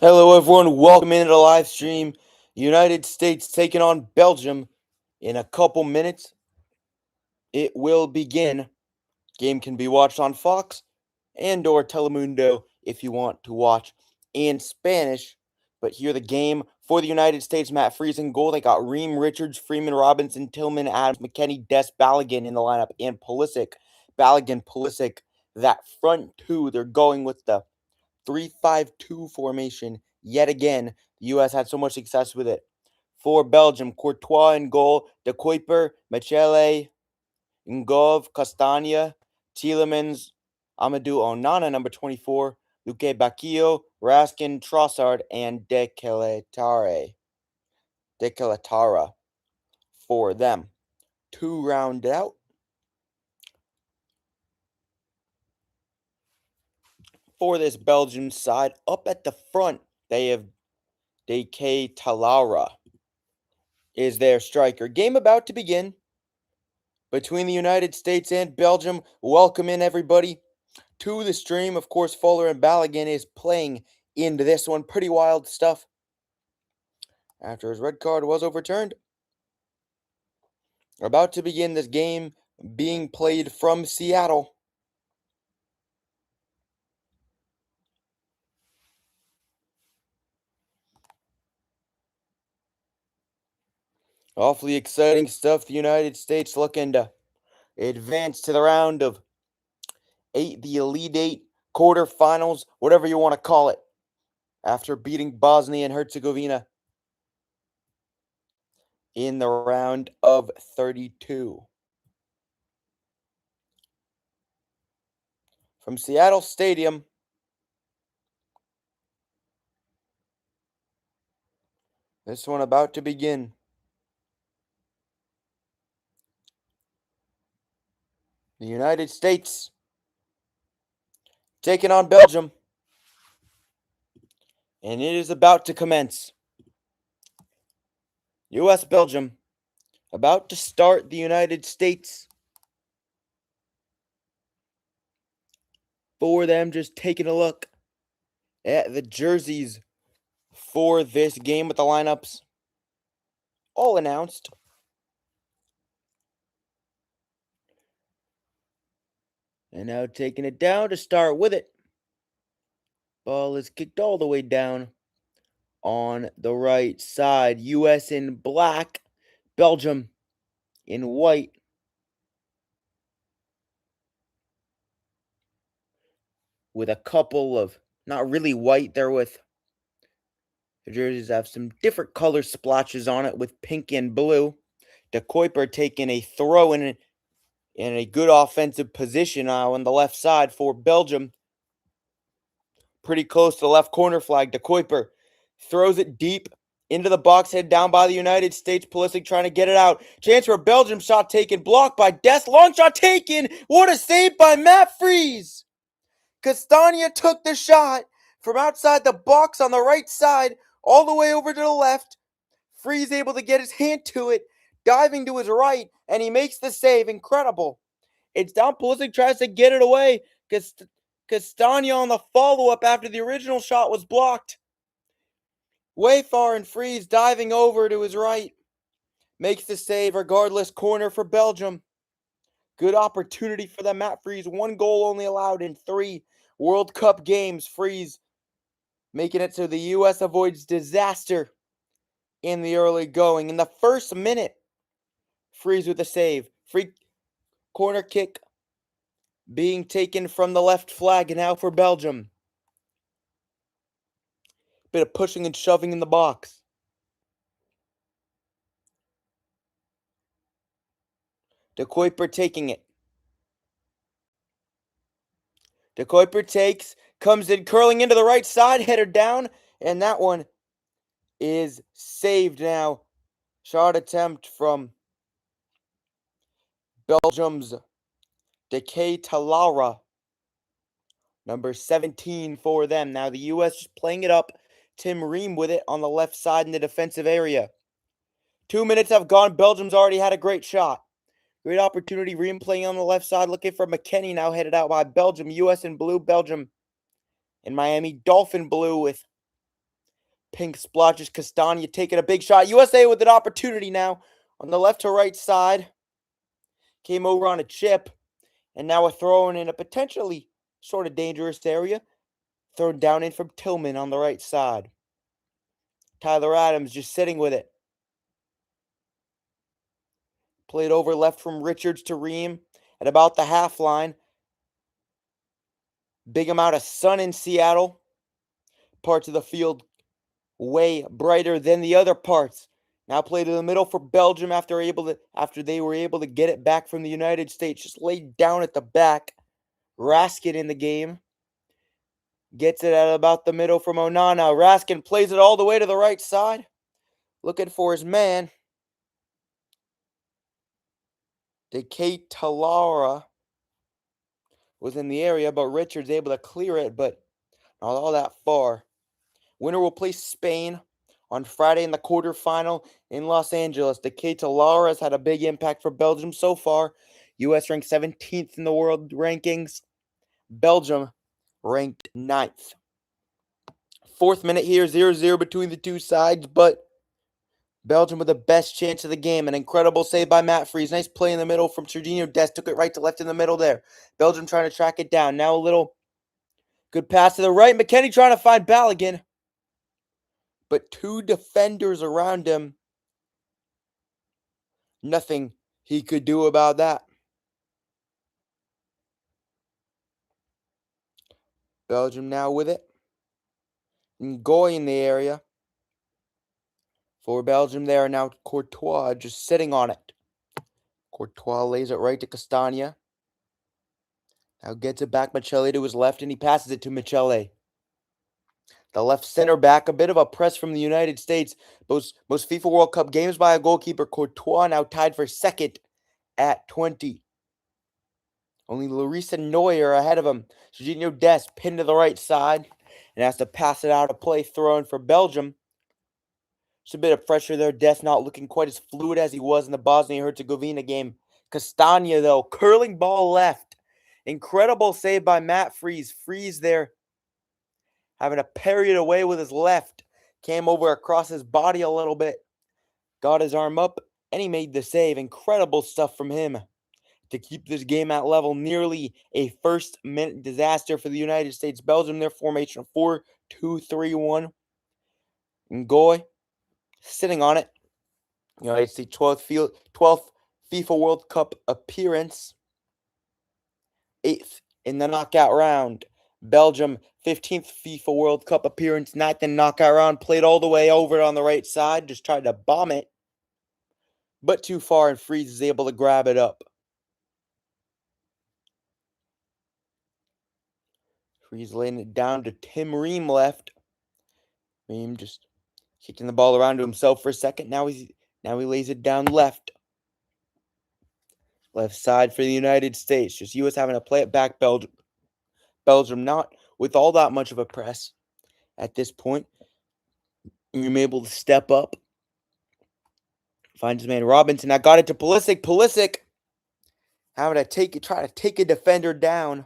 Hello, everyone. Welcome into the live stream. United States taking on Belgium in a couple minutes. It will begin. Game can be watched on Fox and/or Telemundo if you want to watch in Spanish. But here the game for the United States. Matt Freese in goal. They got Ream, Richards, Freeman, Robinson, Tillman, Adams, McKennie, Des, Balogun in the lineup, and Pulisic. Balogun, Pulisic. That front two, they're going with the 3-5-2 formation. Yet again, the U.S. had so much success with it. For Belgium, Courtois in goal, De Kuiper, Michele, Ngov, Castagna, Tielemans, Amadou Onana, number 24, Luque Bacchio, Raskin, Trossard, and De Keletara for them. To round out, for this Belgium side, up at the front, they have De Talara is their striker. Game about to begin between the United States and Belgium. Welcome in, everybody, to the stream. Of course, Folarin Balogun is playing into this one. Pretty wild stuff. After his red card was overturned. About to begin this game being played from Seattle. Awfully exciting stuff. The United States looking to advance to the round of 8, the Elite 8 quarterfinals, whatever you want to call it, after beating Bosnia and Herzegovina in the round of 32. From Seattle Stadium, this one about to begin. The United States taking on Belgium, and it is about to commence. U.S. Belgium about to start. The United States, for them, just taking a look at the jerseys for this game with the lineups all announced. And now taking it down to start with it. Ball is kicked all the way down on the right side. U.S. in black, Belgium in white. With a couple of, not really white, they're with, the jerseys have some different color splotches on it with pink and blue. De Kuiper taking a throw in a good offensive position on the left side for Belgium. Pretty close to the left corner flag. De Kuiper throws it deep into the box, head down by the United States. Pulisic trying to get it out. Chance for a Belgium shot taken. Blocked by Des. Long shot taken. What a save by Matt Freese. Castagna took the shot from outside the box on the right side all the way over to the left. Freese able to get his hand to it, diving to his right, and he makes the save. Incredible. It's down. Pulisic tries to get it away. Castagna on the follow-up after the original shot was blocked. Way far, and Freese diving over to his right. Makes the save regardless. Corner for Belgium. Good opportunity for them. Matt Freese, 1 goal only allowed in 3 World Cup games. Freese making it so the U.S. avoids disaster in the early going. In the first minute, Freese with a save. Free corner kick being taken from the left flag now for Belgium. Bit of pushing and shoving in the box. De Kuiper taking it. De Kuiper takes, comes in, curling into the right side, header down, and that one is saved now. Shot attempt from Belgium's De Talara, number 17 for them. Now the U.S. just playing it up. Tim Ream with it on the left side in the defensive area. 2 minutes have gone. Belgium's already had a great shot. Great opportunity. Ream playing on the left side, looking for McKennie, now headed out by Belgium. U.S. in blue, Belgium in Miami. Dolphin blue with Pink splotches. Castagna taking a big shot. USA with an opportunity now on the left to right side. Came over on a chip. And now we're throwing in a potentially sort of dangerous area. Thrown down in from Tillman on the right side. Tyler Adams just sitting with it. Played over left from Richards to Ream at about the half line. Big amount of sun in Seattle. Parts of the field way brighter than the other parts. Now played in the middle for Belgium after they were able to get it back from the United States. Just laid down at the back. Raskin in the game. Gets it at about the middle from Onana. Raskin plays it all the way to the right side. Looking for his man. Decay Talara was in the area, but Richards able to clear it, but not all that far. Winner will play Spain on Friday in the quarterfinal in Los Angeles. Decay Talara has had a big impact for Belgium so far. U.S. ranked 17th in the world rankings. Belgium ranked 9th. Fourth minute here, 0-0 between the two sides, but Belgium with the best chance of the game. An incredible save by Matt Freese. Nice play in the middle from Serginho Dest. Took it right to left in the middle there. Belgium trying to track it down. Now a little good pass to the right. McKennie trying to find Balogun. But two defenders around him. Nothing he could do about that. Belgium now with it. Ngoy in the area. For Belgium there, now Courtois just sitting on it. Courtois lays it right to Castagna. Now gets it back Michele to his left, and he passes it to Michele. The left center back, a bit of a press from the United States. Most FIFA World Cup games by a goalkeeper. Courtois now tied for second at 20. Only Larissa Neuer ahead of him. Serginho Dest pinned to the right side and has to pass it out of play, throwing for Belgium. Just a bit of pressure there. Dest not looking quite as fluid as he was in the Bosnia-Herzegovina game. Castagna, though, curling ball left. Incredible save by Matt Freese. Freese there having to parry it away with his left. Came over across his body a little bit. Got his arm up, and he made the save. Incredible stuff from him to keep this game at level. Nearly a first-minute disaster for the United States. Belgium, their formation of 4-2-3-1. Ngoy sitting on it. United States 12th FIFA World Cup appearance. 8th in the knockout round. Belgium, 15th FIFA World Cup appearance, 9th in knockout round. Played all the way over on the right side. Just tried to bomb it. But too far, and Freese is able to grab it up. Freese laying it down to Tim Ream left. Ream just kicking the ball around to himself for a second. Now he lays it down left. Left side for the United States. Just U.S. having to play it back. Belgium not with all that much of a press at this point. Ream able to step up. Finds his man Robinson. I got it to Pulisic. Pulisic having to try to take a defender down.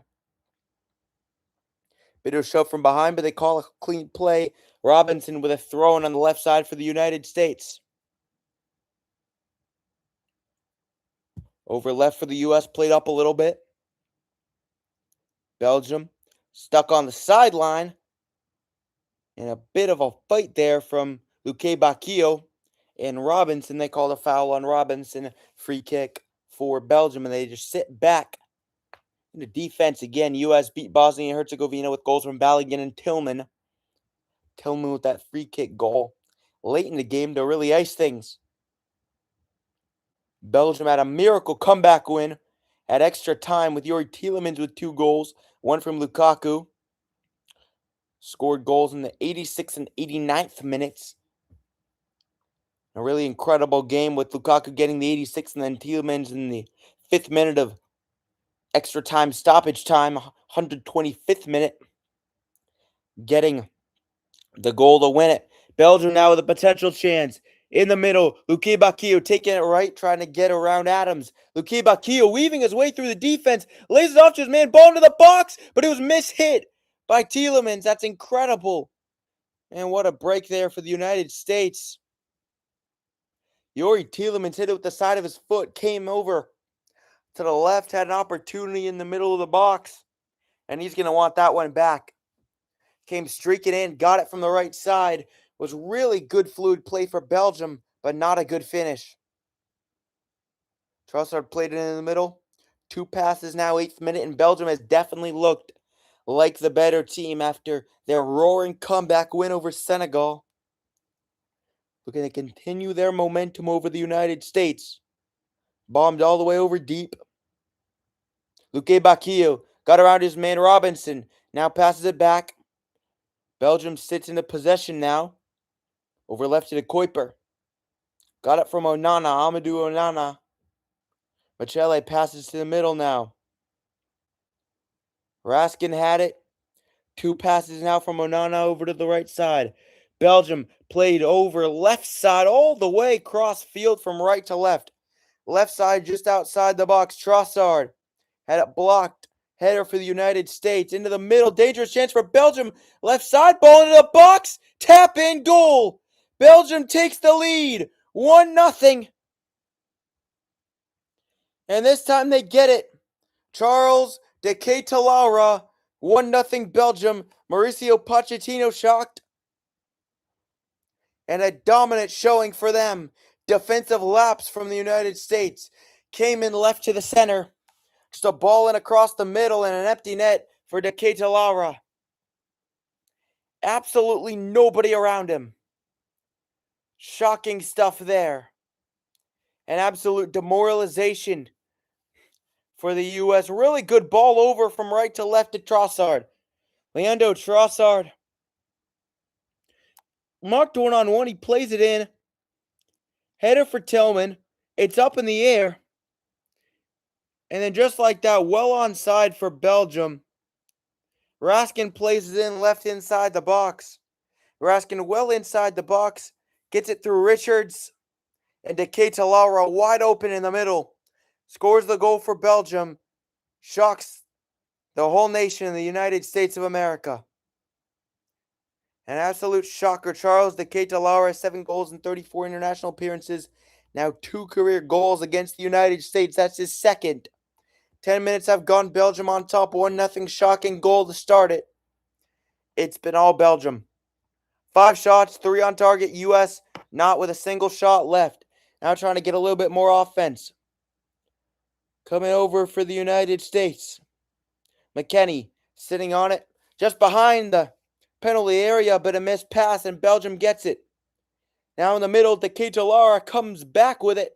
Bit of a shove from behind, but they call a clean play. Robinson with a throw-in on the left side for the United States. Over left for the U.S. Played up a little bit. Belgium stuck on the sideline. And a bit of a fight there from Luque Bacchio and Robinson. They called a foul on Robinson. Free kick for Belgium, and they just sit back into defense again. U.S. beat Bosnia and Herzegovina with goals from Balogun and Tillman. Tillman with that free kick goal late in the game to really ice things. Belgium had a miracle comeback win at extra time with Yuri Tielemans with 2 goals, one from Lukaku. Scored goals in the 86th and 89th minutes. A really incredible game with Lukaku getting the 86th and then Tielemans in the 5th minute of extra time, stoppage time, 125th minute, getting the goal to win it. Belgium now with a potential chance. In the middle, Luque Bacchio taking it right, trying to get around Adams. Luque Bacchio weaving his way through the defense, lays it off to his man, ball into the box, but it was mishit by Tielemans. That's incredible. And what a break there for the United States. Yuri Tielemans hit it with the side of his foot, came over to the left, had an opportunity in the middle of the box, and he's going to want that one back. Came streaking in, got it from the right side. Was really good fluid play for Belgium, but not a good finish. Trossard played it in the middle. 2 passes now, 8th minute, and Belgium has definitely looked like the better team after their roaring comeback win over Senegal. Looking to continue their momentum over the United States. Bombed all the way over deep. Luque Bacchio got around his man Robinson. Now passes it back. Belgium sits in the possession now. Over left to the Kuiper. Got it from Onana. Amadou Onana. Michele passes to the middle now. Raskin had it. 2 passes now from Onana over to the right side. Belgium played over left side all the way cross field from right to left. Left side just outside the box. Trossard had it blocked. Header for the United States. Into the middle. Dangerous chance for Belgium. Left side. Ball into the box. Tap in goal. Belgium takes the lead. 1-0. And this time they get it. Charles de Ketelaere. 1-0 Belgium. Mauricio Pochettino shocked. And a dominant showing for them. Defensive lapse from the United States. Came in left to the center. Just a ball in across the middle and an empty net for de Ketelaere. Absolutely nobody around him. Shocking stuff there. An absolute demoralization for the U.S. Really good ball over from right to left to Trossard. Leandro Trossard. Marked 1-on-1. He plays it in. Header for Tillman. It's up in the air. And then just like that, well onside for Belgium. Raskin plays it in left inside the box. Raskin well inside the box. Gets it through Richards. And de Ketelaere wide open in the middle. Scores the goal for Belgium. Shocks the whole nation in the United States of America. An absolute shocker. Charles de Ketelaere, 7 goals in 34 international appearances. Now 2 career goals against the United States. That's his second. 10 minutes have gone. Belgium on top. 1-0 shocking goal to start it. It's been all Belgium. 5 shots, 3 on target. U.S. not with a single shot left. Now trying to get a little bit more offense. Coming over for the United States. McKennie sitting on it. Just behind the penalty area, but a missed pass, and Belgium gets it. Now in the middle, de Ketelaere comes back with it.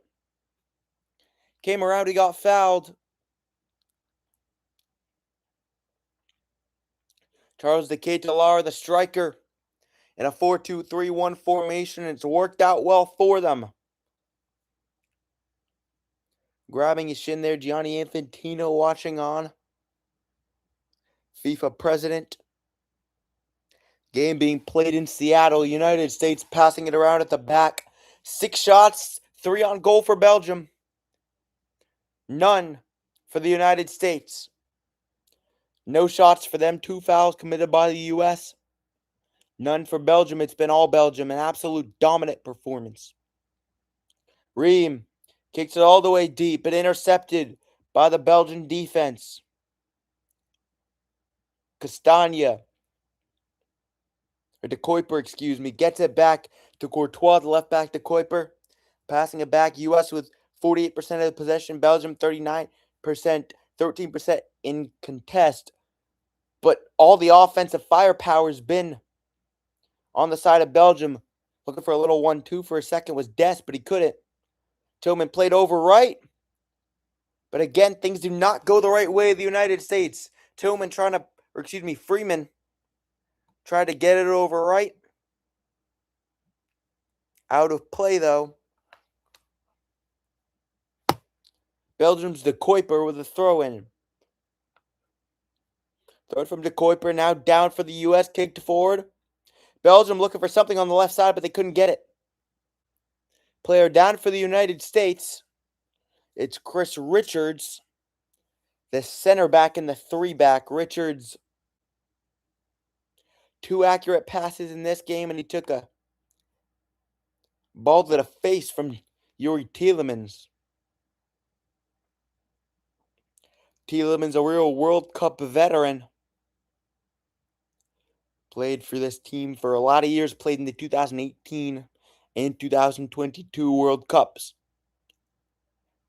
Came around, he got fouled. Charles de Ketelaere, the striker, in a 4-2-3-1 formation. It's worked out well for them. Grabbing his shin there, Gianni Infantino watching on. FIFA president. Game being played in Seattle. United States passing it around at the back. 6 shots, 3 on goal for Belgium. None for the United States. No shots for them. 2 fouls committed by the U.S. None for Belgium. It's been all Belgium. An absolute dominant performance. Ream kicks it all the way deep, but intercepted by the Belgian defense. Castagna, or de Kuiper, gets it back to Courtois, the left back to Kuiper. Passing it back. U.S. with 48% of the possession. Belgium 39%, 13% in contest. But all the offensive firepower has been on the side of Belgium. Looking for a little 1-2 for a second was Dest, but he couldn't. Tillman played over right. But again, things do not go the right way of the United States. Freeman tried to get it over right. Out of play, though. Belgium's de Kuiper with a throw-in. Throw it from de Kuiper, now down for the U.S. Kicked forward. Belgium looking for something on the left side, but they couldn't get it. Player down for the United States. It's Chris Richards, the center back and the 3-back. Richards, 2 accurate passes in this game, and he took a ball to the face from Yuri Tielemans. Tielemans, a real World Cup veteran. Played for this team for a lot of years, played in the 2018 and 2022 World Cups.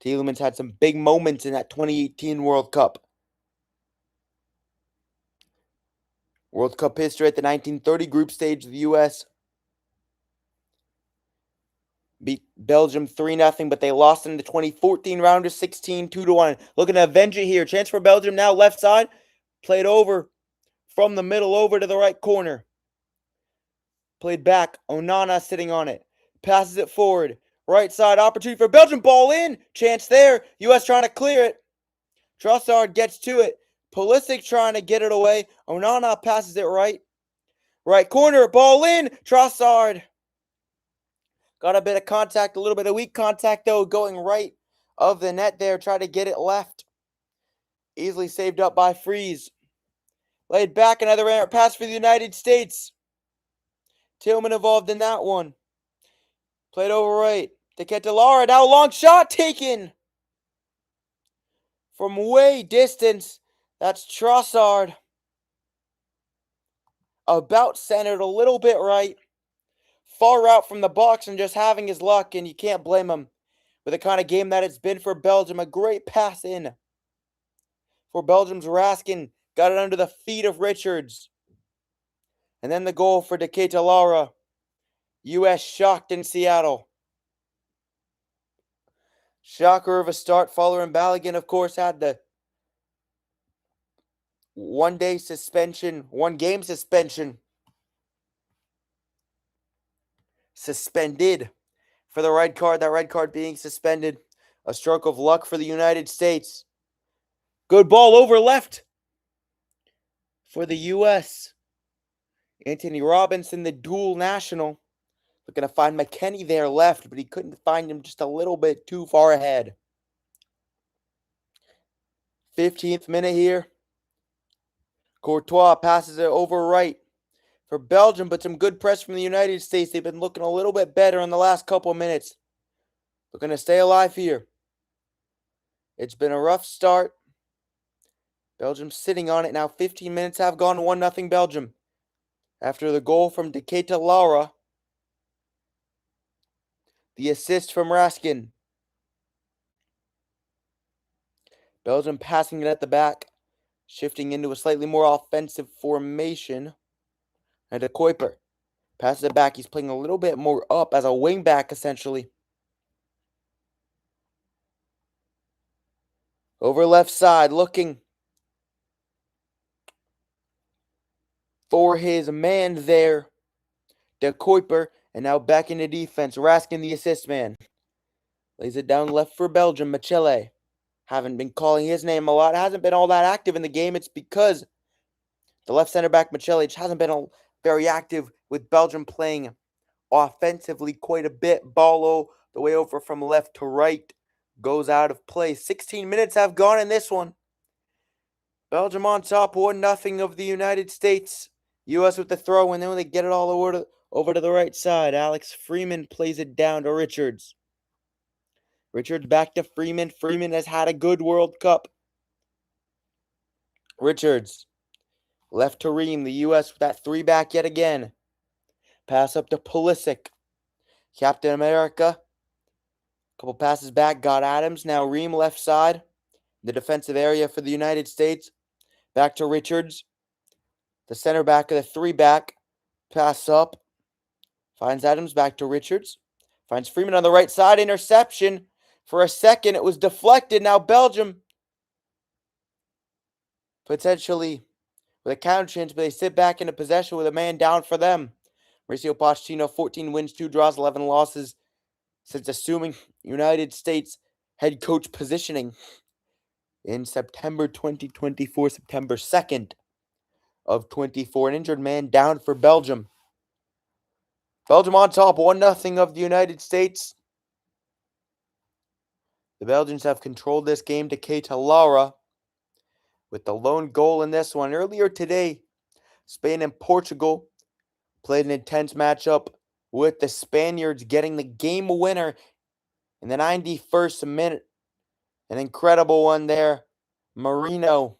Tielemans had some big moments in that 2018 World Cup. World Cup history at the 1930 group stage, the U.S. beat Belgium 3-0, but they lost in the 2014 round of 16, 2-1. Looking to avenge it here. Chance for Belgium now, left side. Played over from the middle over to the right corner. Played back. Onana sitting on it. Passes it forward. Right side, opportunity for Belgium. Ball in. Chance there. U.S. trying to clear it. Trossard gets to it. Pulisic trying to get it away. Onana passes it right. Right corner. Ball in. Trossard. Got a bit of contact, a little bit of weak contact, though, going right of the net there. Try to get it left. Easily saved up by Freeze. Laid back, another error pass for the United States. Tillman involved in that one. Played over right. To Ketelara. Now long shot taken. From way distance. That's Trossard. About centered, a little bit right. Far out from the box and just having his luck, and you can't blame him. With the kind of game that it's been for Belgium. A great pass in for Belgium's Raskin. Got it under the feet of Richards. And then the goal for Ketelara. U.S. shocked in Seattle. Shocker of a start. Folarin Balogun, of course, had the one-game suspension. Suspended for the red card. That red card being suspended. A stroke of luck for the United States. Good ball over left for the U.S. Anthony Robinson, the dual national. Looking to find McKennie there left, but he couldn't find him, just a little bit too far ahead. 15th minute here. Courtois passes it over right for Belgium, but some good press from the United States. They've been looking a little bit better in the last couple of minutes. Looking to stay alive here. It's been a rough start. Belgium sitting on it now. 15 minutes have gone, 1-0 Belgium. After the goal from Ketelara. The assist from Raskin. Belgium passing it at the back. Shifting into a slightly more offensive formation. And De Kuiper passes it back. He's playing a little bit more up as a wing back, essentially. Over left side, looking for his man there. De Kuiper. And now back into defense. Raskin, the assist man. Lays it down left for Belgium. Michele. Haven't been calling his name a lot. Hasn't been all that active in the game. It's because the left center back, Michele, hasn't been very active with Belgium playing offensively quite a bit. Ballo, the way over from left to right, goes out of play. 16 minutes have gone in this one. Belgium on top, 1-0 of the United States. U.S. with the throw, and then when they get it all over to the right side, Alex Freeman plays it down to Richards. Richards back to Freeman. Freeman has had a good World Cup. Richards. Left to Ream. The U.S. with that 3-back yet again. Pass up to Pulisic. Captain America. Couple passes back. Got Adams. Now Ream left side. The defensive area for the United States. Back to Richards. The center back of the 3-back. Pass up. Finds Adams. Back to Richards. Finds Freeman on the right side. Interception. For a second, it was deflected. Now Belgium potentially with a counter chance, but they sit back into possession with a man down for them. Mauricio Pochettino, 14 wins, 2 draws, 11 losses since assuming United States head coach positioning in September 2024, September 2nd of 24. An injured man down for Belgium. Belgium on top, 1-0 of the United States. The Belgians have controlled this game to Ketelara with the lone goal in this one. Earlier today, Spain and Portugal Played an intense matchup with the Spaniards getting the game winner in the 91st minute. An incredible one there. Marino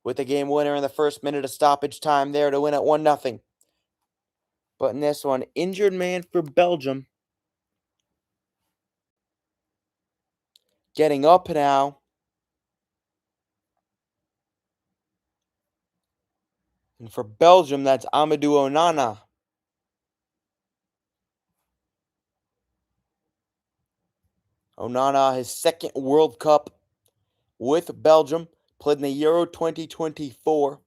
with the game winner in the first minute of stoppage time there to win at 1-0. But in this one, injured man for Belgium. Getting up now. And for Belgium, that's Amadou Onana. Onana, his second World Cup with Belgium, played in the Euro 2024.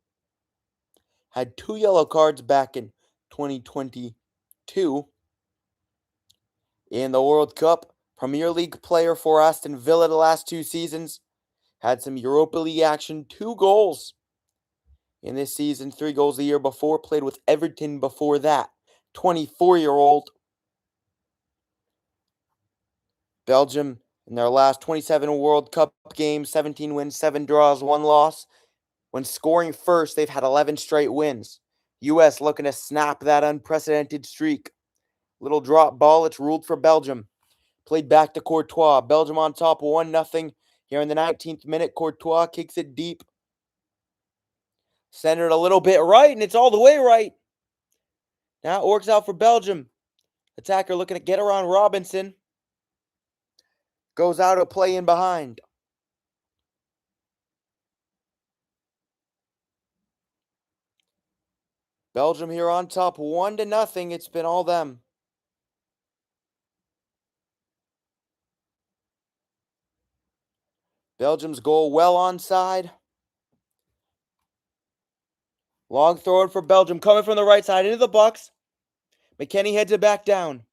Had 2 yellow cards back in 2022. In the World Cup, Premier League player for Aston Villa the last 2 seasons. Had some Europa League action, 2 goals in this season, 3 goals the year before. Played with Everton before that. 24-year-old. Belgium, in their last 27 World Cup games, 17 wins, 7 draws, 1 loss. When scoring first, they've had 11 straight wins. U.S. looking to snap that unprecedented streak. Little drop ball, it's ruled for Belgium. Played back to Courtois. Belgium on top 1-0. Here in the 19th minute, Courtois kicks it deep. Centered a little bit right, and it's all the way right. Now it works out for Belgium. Attacker looking to get around Robinson. Goes out of play in behind. Belgium here on top 1-0. It's been all them. Belgium's goal well onside. Long throw for Belgium coming from the right side into the box. McKennie heads it back down.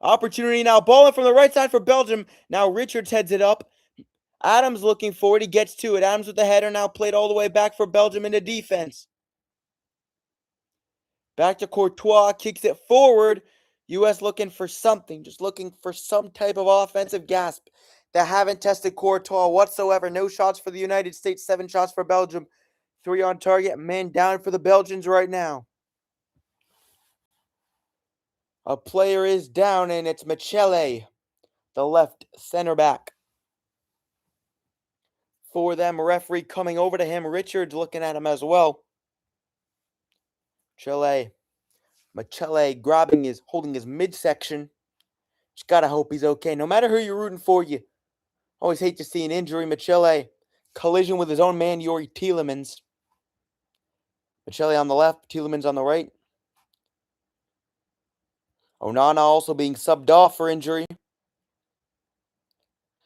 Opportunity now. Balling from the right side for Belgium. Now Richards heads it up. Adams looking forward. He gets to it. Adams with the header now played all the way back for Belgium into defense. Back to Courtois. Kicks it forward. U.S. looking for something. Just looking for some type of offensive gasp. They haven't tested Courtois whatsoever. No shots for the United States. 7 shots for Belgium. 3 on target. Man down for the Belgians right now. A player is down, and it's Michele, the left center back. For them, referee coming over to him. Richards looking at him as well. Michele holding his midsection. Just gotta hope he's okay. No matter who you're rooting for, you always hate to see an injury. Michele, collision with his own man, Yuri Tielemans. Michele on the left, Tielemans on the right. Onana also being subbed off for injury.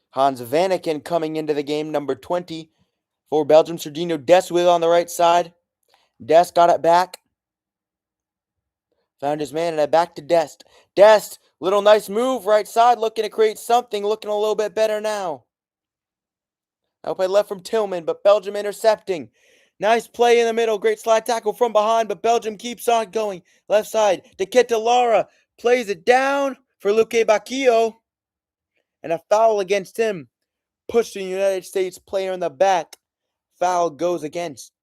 Hans Vanaken coming into the game, number 20 for Belgium. Serginho Dest with on the right side. Dest got it back. Found his man and back to Dest. Dest, little nice move right side, looking to create something, looking a little bit better now. Now play left from Tillman, but Belgium intercepting. Nice play in the middle. Great slide tackle from behind, but Belgium keeps on going. Left side. Lara plays it down for Luque Bacchio. And a foul against him. Pushed the United States player in the back. Foul goes against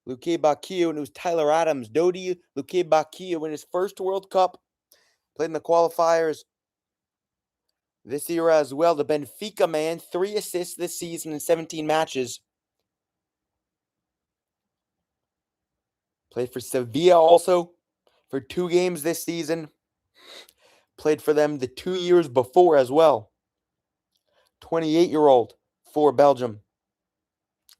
Luque Bacchio, and it was Tyler Adams. Dodi Luque Bacchio in his first World Cup. Played in the qualifiers this year as well. The Benfica man. 3 assists this season in 17 matches. Played for Sevilla also for 2 games this season. Played for them the 2 years before as well. 28-year-old for Belgium.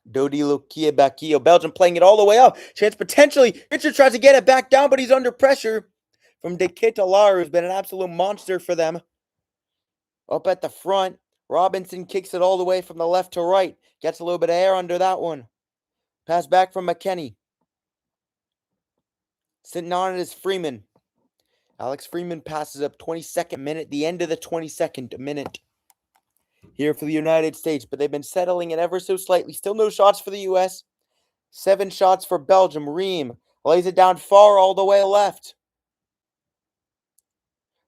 Dodi Luque Bacchio. Belgium playing it all the way up. Chance potentially. Richard tries to get it back down, but he's under pressure from Lara, who's been an absolute monster for them. Up at the front. Robinson kicks it all the way from the left to right. Gets a little bit of air under that one. Pass back from McKennie. Sitting on it is Freeman. Alex Freeman passes up 22nd minute, the end of the 22nd minute here for the United States, but they've been settling it ever so slightly. Still no shots for the U.S. 7 shots for Belgium. Ream lays it down far all the way left.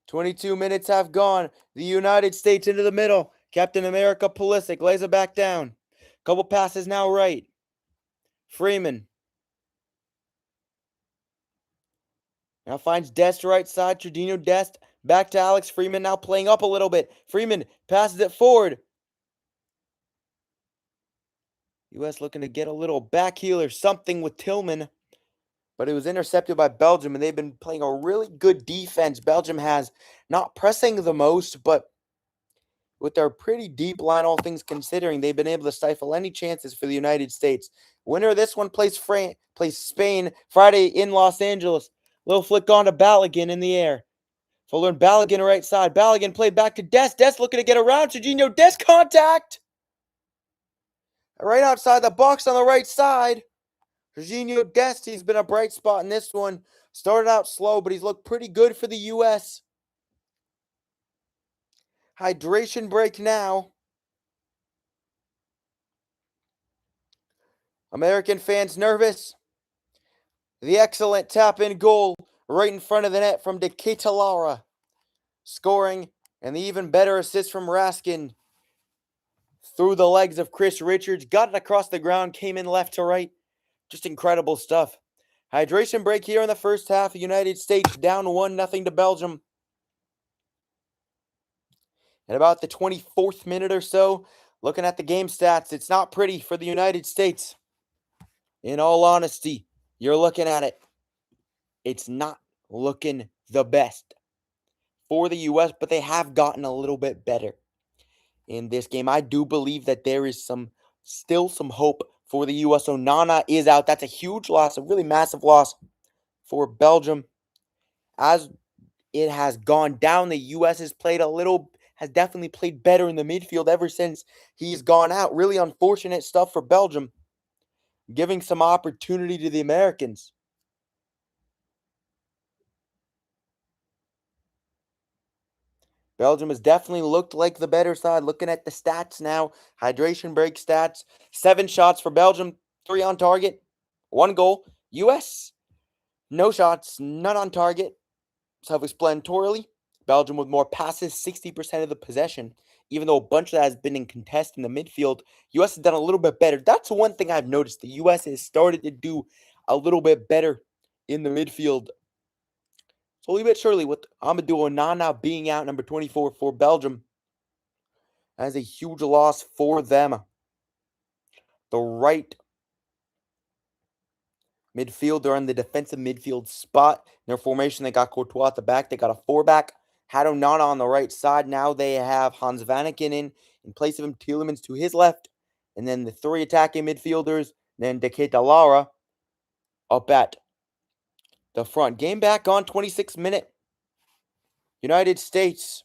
22 minutes have gone. The United States into the middle. Captain America Pulisic lays it back down. Couple passes now right. Freeman. Now finds Dest right side. Trudino Dest back to Alex Freeman, now playing up a little bit. Freeman passes it forward. U.S. looking to get a little back heel or something with Tillman, but it was intercepted by Belgium, and they've been playing a really good defense. Belgium has not pressing the most, but with their pretty deep line, all things considering, they've been able to stifle any chances for the United States. Winner of this one plays Spain Friday in Los Angeles. Little flick on to Balogun in the air. Folarin Balogun right side. Balogun played back to Dest. Dest looking to get around. Serginho Dest contact. Right outside the box on the right side. Serginho Dest, he's been a bright spot in this one. Started out slow, but he's looked pretty good for the U.S. Hydration break now. American fans nervous. The excellent tap-in goal right in front of the net from Lara. Scoring, and the even better assist from Raskin. Through the legs of Chris Richards. Got it across the ground, came in left to right. Just incredible stuff. Hydration break here in the first half. United States down 1-0 to Belgium. At about the 24th minute or so, looking at the game stats, it's not pretty for the United States. In all honesty, you're looking at it. It's not looking the best for the U.S., but they have gotten a little bit better in this game. I do believe that there is still some hope for the U.S. So Nana is out. That's a huge loss, a really massive loss for Belgium. As it has gone down, the U.S. has definitely played better in the midfield ever since he's gone out. Really unfortunate stuff for Belgium, giving some opportunity to the Americans. Belgium has definitely looked like the better side. Looking at the stats now, hydration break stats, 7 shots for Belgium, 3 on target, 1 goal. U.S., no shots, none on target. Self-explanatory, Belgium with more passes, 60% of the possession. Even though a bunch of that has been in contest in the midfield, U.S. has done a little bit better. That's one thing I've noticed. The U.S. has started to do a little bit better in the midfield. Slowly but surely, with Amadou Onana being out, number 24 for Belgium, that is a huge loss for them. The right midfielder on the defensive midfield spot. In their formation, they got Courtois at the back. They got a 4-back. Had Onana on the right side. Now they have Hans Vanaken in place of him. Tielemans to his left. And then the 3 attacking midfielders. Then Lara up at the front. Game back on 26th minute. United States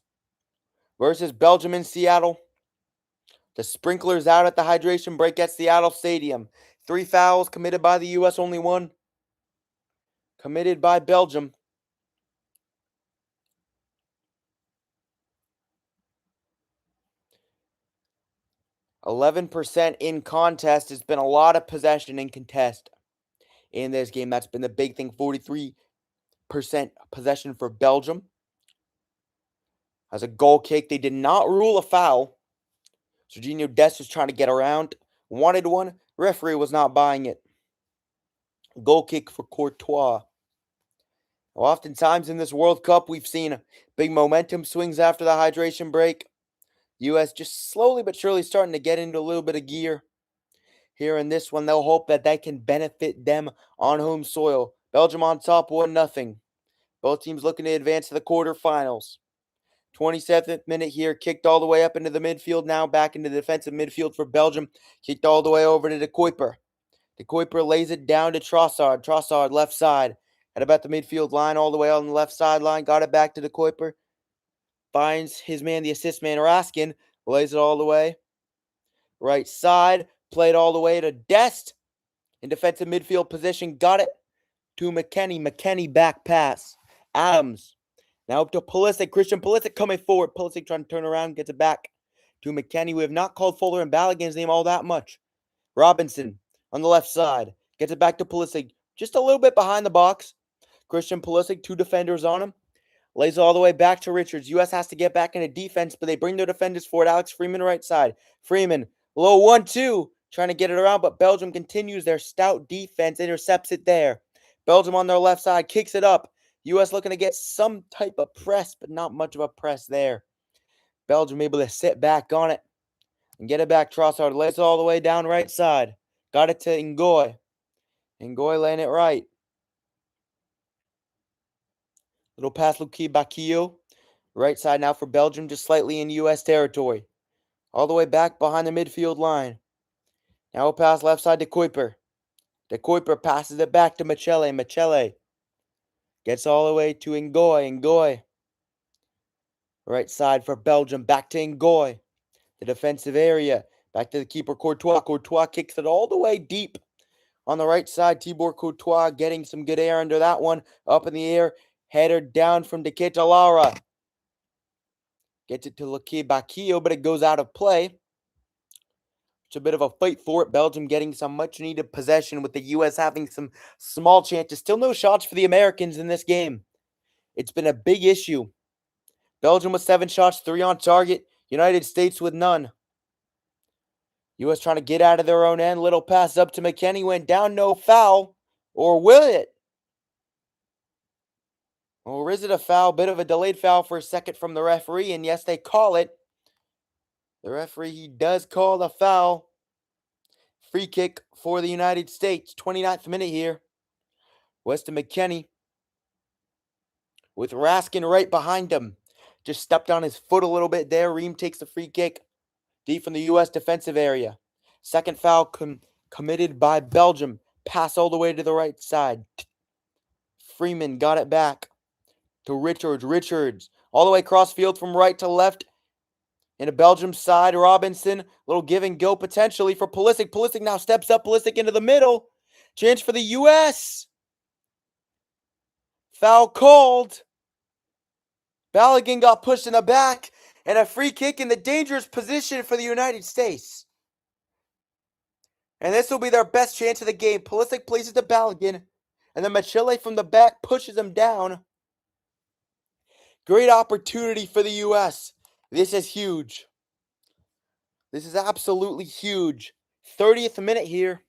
versus Belgium in Seattle. The sprinklers out at the hydration break at Seattle Stadium. 3 fouls committed by the U.S., only 1 committed by Belgium. 11% in contest. It's been a lot of possession in contest in this game. That's been the big thing. 43% possession for Belgium. As a goal kick, they did not rule a foul. Serginho Dest was trying to get around. Wanted one. Referee was not buying it. Goal kick for Courtois. Oftentimes in this World Cup, we've seen big momentum swings after the hydration break. U.S. just slowly but surely starting to get into a little bit of gear. Here in this one, they'll hope that can benefit them on home soil. Belgium on top, 1-0. Both teams looking to advance to the quarterfinals. 27th minute here, kicked all the way up into the midfield. Now back into the defensive midfield for Belgium. Kicked all the way over to De Kuiper. De Kuiper lays it down to Trossard. Trossard left side. At about the midfield line, all the way on the left sideline. Got it back to De Kuiper. Finds his man, the assist man, Raskin. Lays it all the way. Right side. Played all the way to Dest. In defensive midfield position. Got it to McKennie. McKennie back pass. Adams. Now up to Pulisic. Christian Pulisic coming forward. Pulisic trying to turn around. Gets it back to McKennie. We have not called Folarin Balogun's name all that much. Robinson on the left side. Gets it back to Pulisic. Just a little bit behind the box. Christian Pulisic, 2 defenders on him. Lays it all the way back to Richards. U.S. has to get back into defense, but they bring their defenders forward. Alex Freeman right side. Freeman, low 1-2. Trying to get it around, but Belgium continues their stout defense. Intercepts it there. Belgium on their left side. Kicks it up. U.S. looking to get some type of press, but not much of a press there. Belgium able to sit back on it and get it back. Trossard lays it all the way down right side. Got it to Ngoy. Ngoy laying it right. Little pass Luki Bakio. Right side now for Belgium, just slightly in U.S. territory. All the way back behind the midfield line. Now a pass left side to Kuiper. De Kuiper passes it back to Michele. Michele gets all the way to Ngoy. Ngoy. Right side for Belgium. Back to Ngoy. The defensive area. Back to the keeper, Courtois. Courtois kicks it all the way deep. On the right side, Thibaut Courtois getting some good air under that one. Up in the air. Header down from De Ketelaere. Gets it to Luki Bakio, but it goes out of play. It's a bit of a fight for it. Belgium getting some much-needed possession with the U.S. having some small chances. Still no shots for the Americans in this game. It's been a big issue. Belgium with 7 shots, 3 on target. United States with none. U.S. trying to get out of their own end. Little pass up to McKennie. Went down, no foul. Or will it? Or is it a foul? Bit of a delayed foul for a second from the referee. And yes, they call it. The referee, he does call the foul. Free kick for the United States. 29th minute here. Weston McKennie with Raskin right behind him. Just stepped on his foot a little bit there. Ream takes the free kick deep from the U.S. defensive area. Second foul committed by Belgium. Pass all the way to the right side. Freeman got it back to Richards. Richards all the way across field from right to left. In a Belgium side, Robinson. Little give and go potentially for Pulisic. Pulisic now steps up. Pulisic into the middle. Chance for the U.S. Foul called. Balogun got pushed in the back. And a free kick in the dangerous position for the United States. And this will be their best chance of the game. Pulisic plays it to Balogun. And then Michele from the back pushes him down. Great opportunity for the U.S. This is huge. This is absolutely huge. 30th minute here.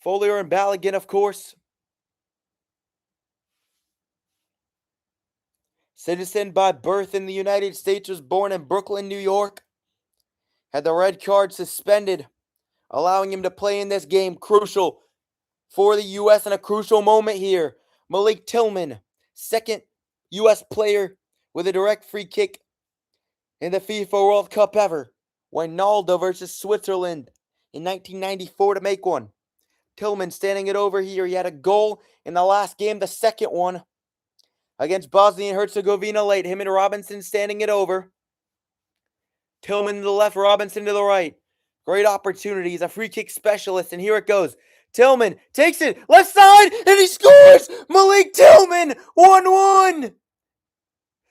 Folarin Balogun, of course. Citizen by birth in the United States, was born in Brooklyn, New York. Had the red card suspended, allowing him to play in this game. Crucial for the U.S. in a crucial moment here. Malik Tillman, second U.S. player with a direct free kick in the FIFA World Cup ever. Wijnaldum versus Switzerland in 1994 to make one. Tillman standing it over here. He had a goal in the last game, the second one, against Bosnia and Herzegovina late. Him and Robinson standing it over. Tillman to the left, Robinson to the right. Great opportunity. He's a free kick specialist, and here it goes. Tillman takes it, left side, and he scores! Malik Tillman, 1-1!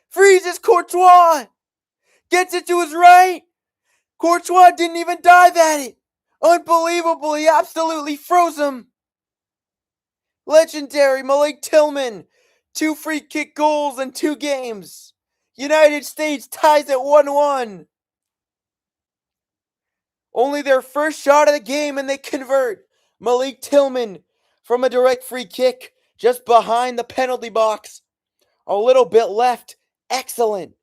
Freezes Courtois! Gets it to his right! Courtois didn't even dive at it! Unbelievable, he absolutely froze him! Legendary Malik Tillman! 2 free kick goals in 2 games! United States ties at 1-1! Only their first shot of the game and they convert. Malik Tillman from a direct free kick just behind the penalty box. A little bit left. Excellent.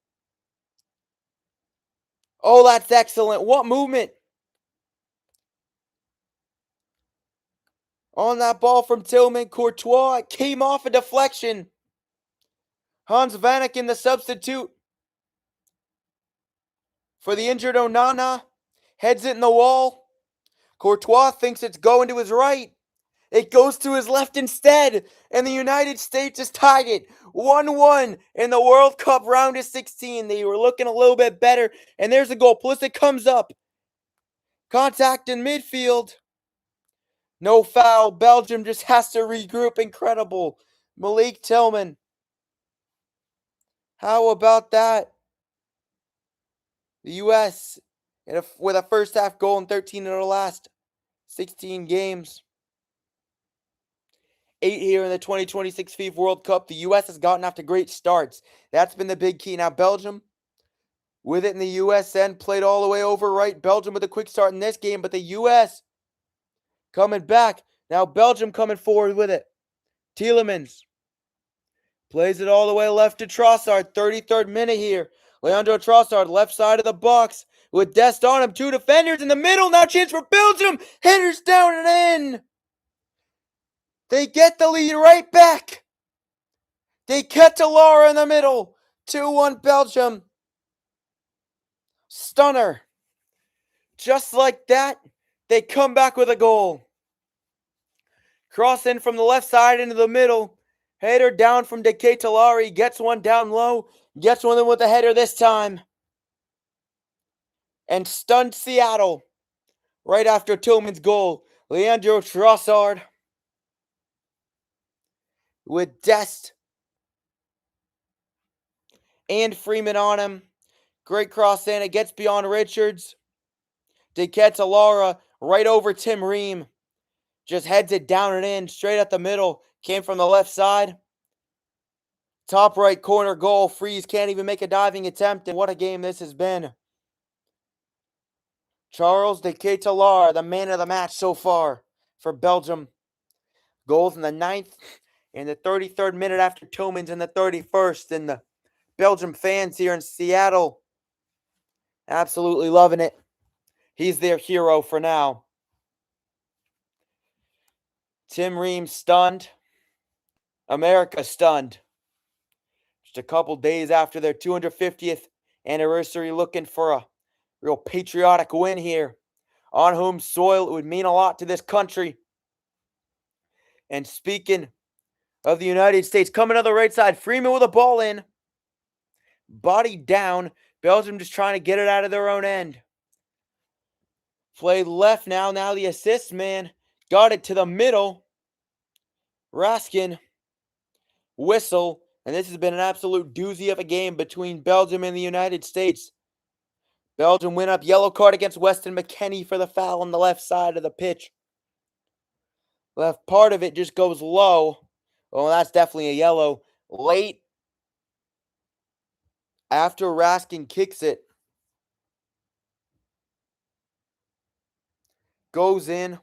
Oh, that's excellent. What movement. On that ball from Tillman, Courtois came off a deflection. Hans Vanaken, the substitute for the injured Onana, heads it in the wall. Courtois thinks it's going to his right. It goes to his left instead, and the United States has tied it 1-1 in the World Cup round of 16. They were looking a little bit better, and there's a goal. Pulisic comes up. Contact in midfield. No foul. Belgium just has to regroup. Incredible. Malik Tillman. How about that? The U.S. with a first half goal in 13 of their last 16 games. 8 here in the 2026 FIFA World Cup. The U.S. has gotten off to great starts. That's been the big key. Now Belgium, with it in the U.S. end, played all the way over right. Belgium with a quick start in this game, but the U.S. coming back. Now Belgium coming forward with it. Tielemans Plays it all the way left to Trossard. 33rd minute here. Leandro Trossard, left side of the box. With Dest on him. Two defenders in the middle. Now chance for Belgium. Headers down and in. They get the lead right back. They cut to Lara in the middle. 2-1 Belgium. Stunner. Just like that, they come back with a goal. Cross in from the left side into the middle. Header down from De Ketelari. Gets one down low. Gets one in with a header this time. And stunned Seattle. Right after Tillman's goal. Leandro Trossard. With Dest and Freeman on him. Great cross in. It gets beyond Richards. De Ketelari right over Tim Ream. Just heads it down and in. Straight at the middle. Came from the left side. Top right corner goal. Freeze can't even make a diving attempt. And what a game this has been. Charles De Ketelari, the man of the match so far for Belgium. Goals in the 9th and the 33rd minute after Tillman's in the 31st. And the Belgium fans here in Seattle absolutely loving it. He's their hero for now. Tim Ream stunned. America stunned. Just a couple days after their 250th anniversary, looking for a real patriotic win here. On home soil, it would mean a lot to this country. And speaking of the United States, coming to the right side, Freeman with a ball in. Body down. Belgium just trying to get it out of their own end. Play left now. Now the assist man got it to the middle. Raskin. Whistle. And this has been an absolute doozy of a game between Belgium and the United States. Belgium win up yellow card against Weston McKennie for the foul on the left side of the pitch. Left part of it just goes low. Oh, that's definitely a yellow. Late after Raskin kicks it. Goes in.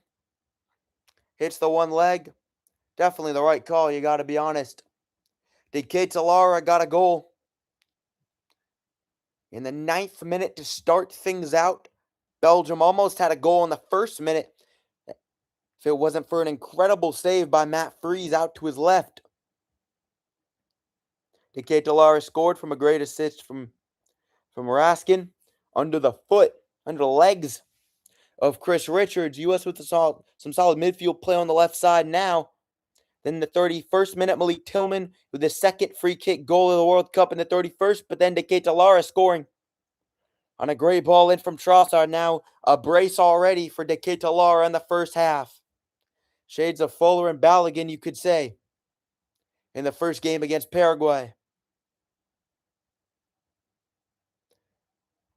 Hits the one leg. Definitely the right call, you got to be honest. De Ketelari got a goal. In the 9th minute to start things out, Belgium almost had a goal in the 1st minute if it wasn't for an incredible save by Matt Freese out to his left. De Ketelari scored from a great assist from Raskin under the foot, under the legs of Chris Richards. U.S. with some solid midfield play on the left side now. Then the 31st minute, Malik Tillman with his second free kick goal of the World Cup in the 31st, but then De Ketelari scoring on a great ball in from Trossard. Now a brace already for De Ketelari in the first half. Shades of Folarin Balogun, you could say, in the first game against Paraguay.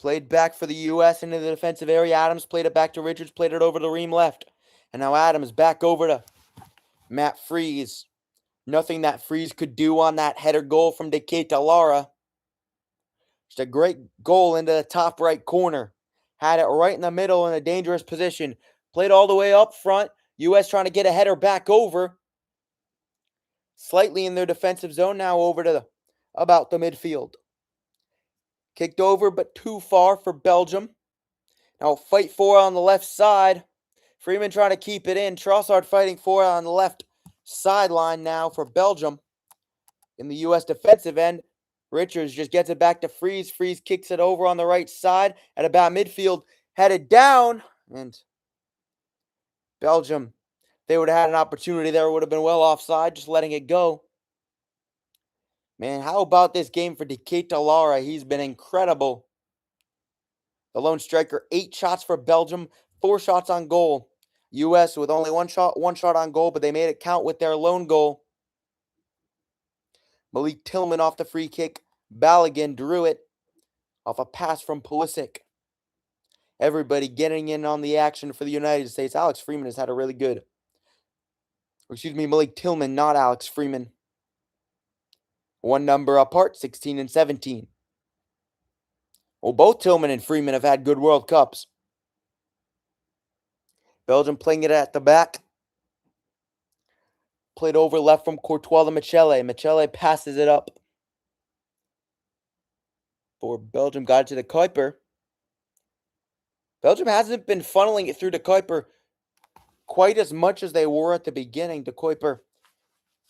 Played back for the U.S. into the defensive area. Adams played it back to Richards, played it over to Ream left. And now Adams back over to Matt Freese. Nothing that Freese could do on that header goal from De Ketelari. Just a great goal into the top right corner. Had it right in the middle in a dangerous position. Played all the way up front. U.S. trying to get a header back over. Slightly in their defensive zone now over to about the midfield. Kicked over but too far for Belgium. Now fight for it on the left side. Freeman trying to keep it in. Trossard fighting for it on the left sideline now for Belgium. In the U.S. defensive end, Richards just gets it back to Freese. Freese kicks it over on the right side at about midfield. Headed down. And Belgium, they would have had an opportunity there. Would have been well offside, just letting it go. Man, how about this game for De Ketelari? He's been incredible. The lone striker, 8 shots for Belgium, 4 shots on goal. U.S. with only one shot on goal, but they made it count with their lone goal. Malik Tillman off the free kick. Balogun drew it off a pass from Pulisic. Everybody getting in on the action for the United States. Alex Freeman has had a really good... Malik Tillman, not Alex Freeman. One number apart, 16 and 17. Well, both Tillman and Freeman have had good World Cups. Belgium playing it at the back. Played over left from Courtois to Michele. Michele passes it up for Belgium. Got it to the Kuiper. Belgium hasn't been funneling it through to Kuiper quite as much as they were at the beginning. De Kuiper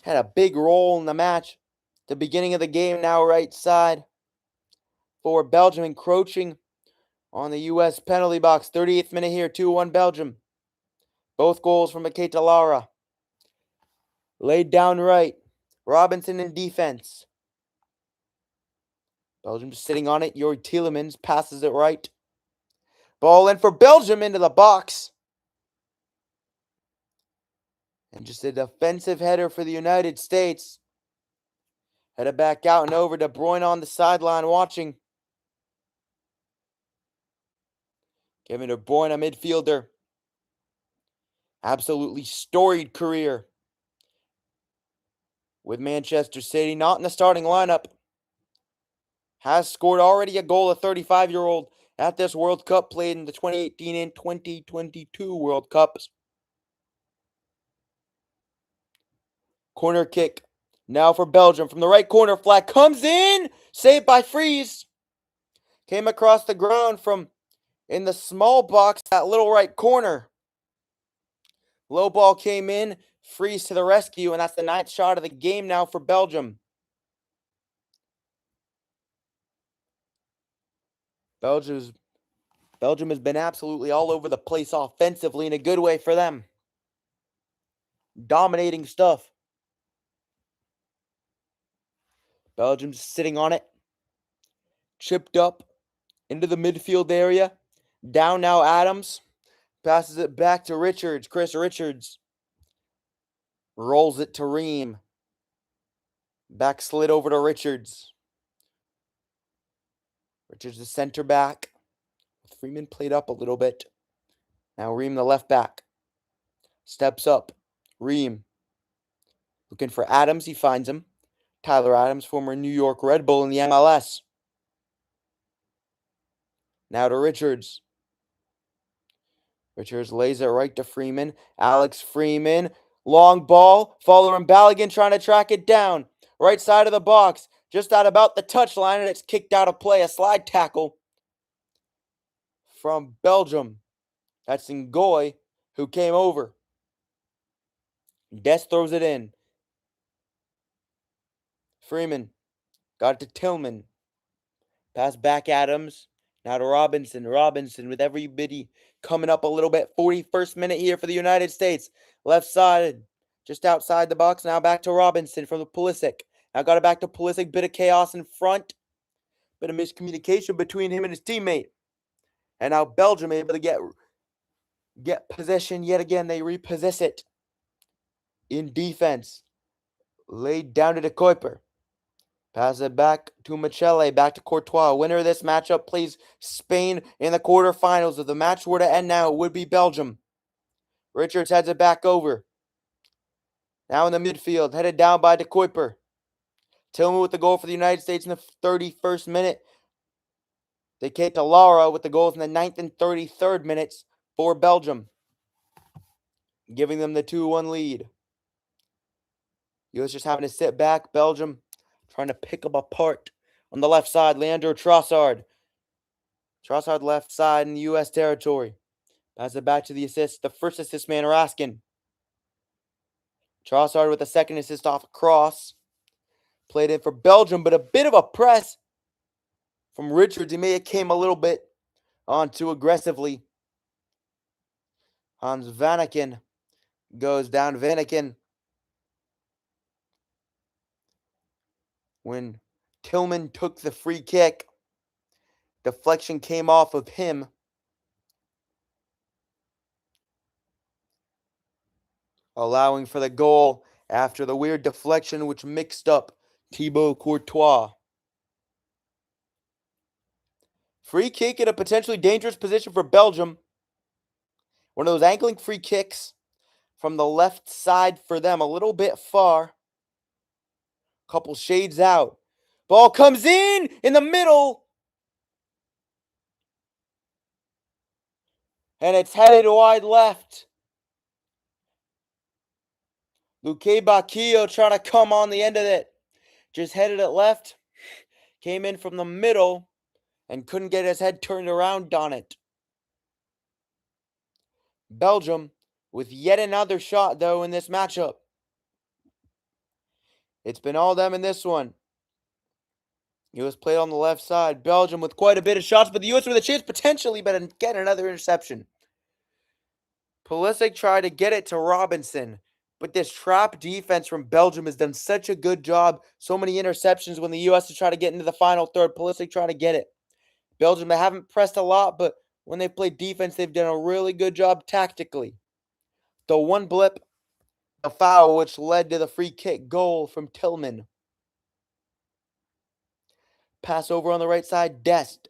had a big role in the match. The beginning of the game, now right side for Belgium, encroaching on the U.S. penalty box. 38th minute here, 2-1 Belgium. Both goals from Keita Lara. Laid down right. Robinson in defense. Belgium just sitting on it. Jori Tielemans passes it right. Ball in for Belgium into the box. And just a defensive header for the United States. Headed back out and over. De Bruyne on the sideline watching. Kevin De Bruyne, a midfielder. Absolutely storied career with Manchester City. Not in the starting lineup. Has scored already a goal, a 35-year-old, at this World Cup, played in the 2018 and 2022 World Cups. Corner kick now for Belgium from the right corner. Flag comes in. Saved by Fries. Came across the ground from in the small box, that little right corner. Low ball came in. Fries to the rescue, and that's the 9th shot of the game now for Belgium. Belgium has been absolutely all over the place offensively in a good way for them. Dominating stuff. Belgium's sitting on it. Chipped up into the midfield area. Down now Adams. Passes it back to Richards. Chris Richards. Rolls it to Ream. Back slid over to Richards. Richards the center back. Freeman played up a little bit. Now Ream the left back. Steps up. Ream. Looking for Adams. He finds him. Tyler Adams, former New York Red Bull in the MLS. Now to Richards. Richards lays it right to Freeman. Alex Freeman. Long ball. Folarin Balogun trying to track it down. Right side of the box. Just at about the touchline, and it's kicked out of play. A slide tackle from Belgium. That's Ngoy, who came over. Dest throws it in. Freeman. Got it to Tillman. Pass back Adams. Now to Robinson. Robinson with everybody coming up a little bit. 41st minute here for the United States. Left side. Just outside the box. Now back to Robinson from the Pulisic. Now got it back to Pulisic. Bit of chaos in front. Bit of miscommunication between him and his teammate. And now Belgium able to get possession yet again. They repossess it in defense. Laid down to De Kuiper. Pass it back to Michele, back to Courtois. Winner of this matchup plays Spain in the quarterfinals. If the match were to end now, it would be Belgium. Richards heads it back over. Now in the midfield, headed down by De Kuiper. Tillman with the goal for the United States in the 31st minute. Keita Lara with the goals in the 9th and 33rd minutes for Belgium, giving them the 2-1 lead. US just having to sit back. Belgium trying to pick them apart. On the left side, Leandro Trossard. Trossard left side in the U.S. territory. Pass it back to the first assist man, Raskin. Trossard with the second assist off a cross. Played in for Belgium, but a bit of a press from Richards. He may have came a little bit on too aggressively. Hans Vanaken goes down. Vanaken. When Tillman took the free kick, deflection came off of him. Allowing for the goal after the weird deflection which mixed up Thibaut Courtois. Free kick in a potentially dangerous position for Belgium. One of those angling free kicks from the left side for them, a little bit far. Couple shades out. Ball comes in the middle. And it's headed wide left. Luque Bacchio trying to come on the end of it. Just headed it left. Came in from the middle and couldn't get his head turned around on it. Belgium with yet another shot, though, in this matchup. It's been all them in this one. U.S. played on the left side. Belgium with quite a bit of shots, but the U.S. with a chance potentially, but again, another interception. Pulisic tried to get it to Robinson, but this trap defense from Belgium has done such a good job. So many interceptions when the U.S. is trying to get into the final third. Pulisic trying to get it. Belgium, they haven't pressed a lot, but when they play defense, they've done a really good job tactically. The one blip, the foul, which led to the free kick goal from Tillman. Pass over on the right side, Dest.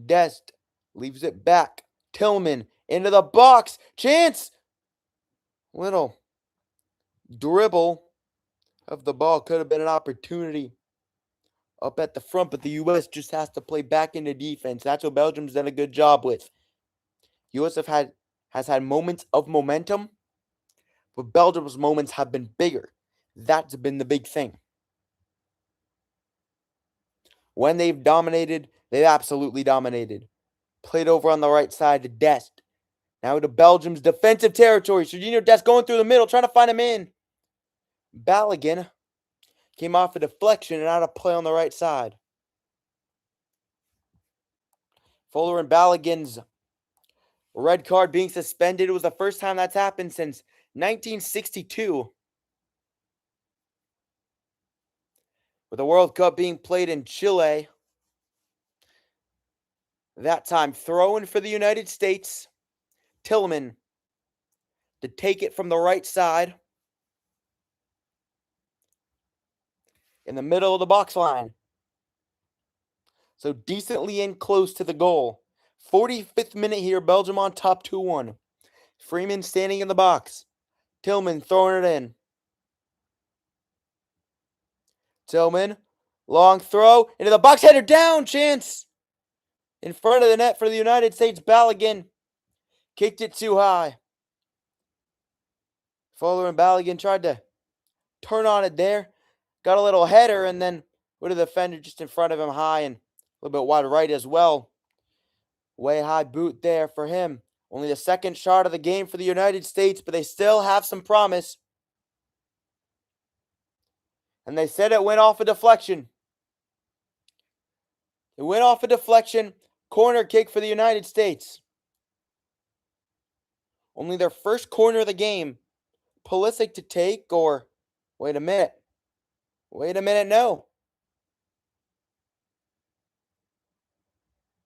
Dest leaves it back. Tillman into the box. Chance! Little dribble of the ball. Could have been an opportunity up at the front, but the U.S. just has to play back into defense. That's what Belgium's done a good job with. U.S. has had moments of momentum, but Belgium's moments have been bigger. That's been the big thing. When they've dominated, they've absolutely dominated. Played over on the right side to Dest. Now to Belgium's defensive territory. Serginho Dest going through the middle, trying to find him in. Balogun came off a deflection and out of play on the right side. Folarin Balogun's red card being suspended. It was the first time that's happened since 1962. With the World Cup being played in Chile. That time throwing for the United States. Tillman to take it from the right side. In the middle of the box line. So decently in close to the goal. 45th minute here. Belgium on top 2-1. Freeman standing in the box. Tillman throwing it in. Tillman. Long throw. Into the box. Header down. Chance. In front of the net for the United States. Balogun. Kicked it too high. Folarin Balogun tried to turn on it there. Got a little header and then with a defender just in front of him high and a little bit wide right as well. Way high boot there for him. Only the second shot of the game for the United States, but they still have some promise. And they said it went off a deflection. It went off a deflection. Corner kick for the United States. Only their first corner of the game. Pulisic to take or... Wait a minute. Wait a minute, no.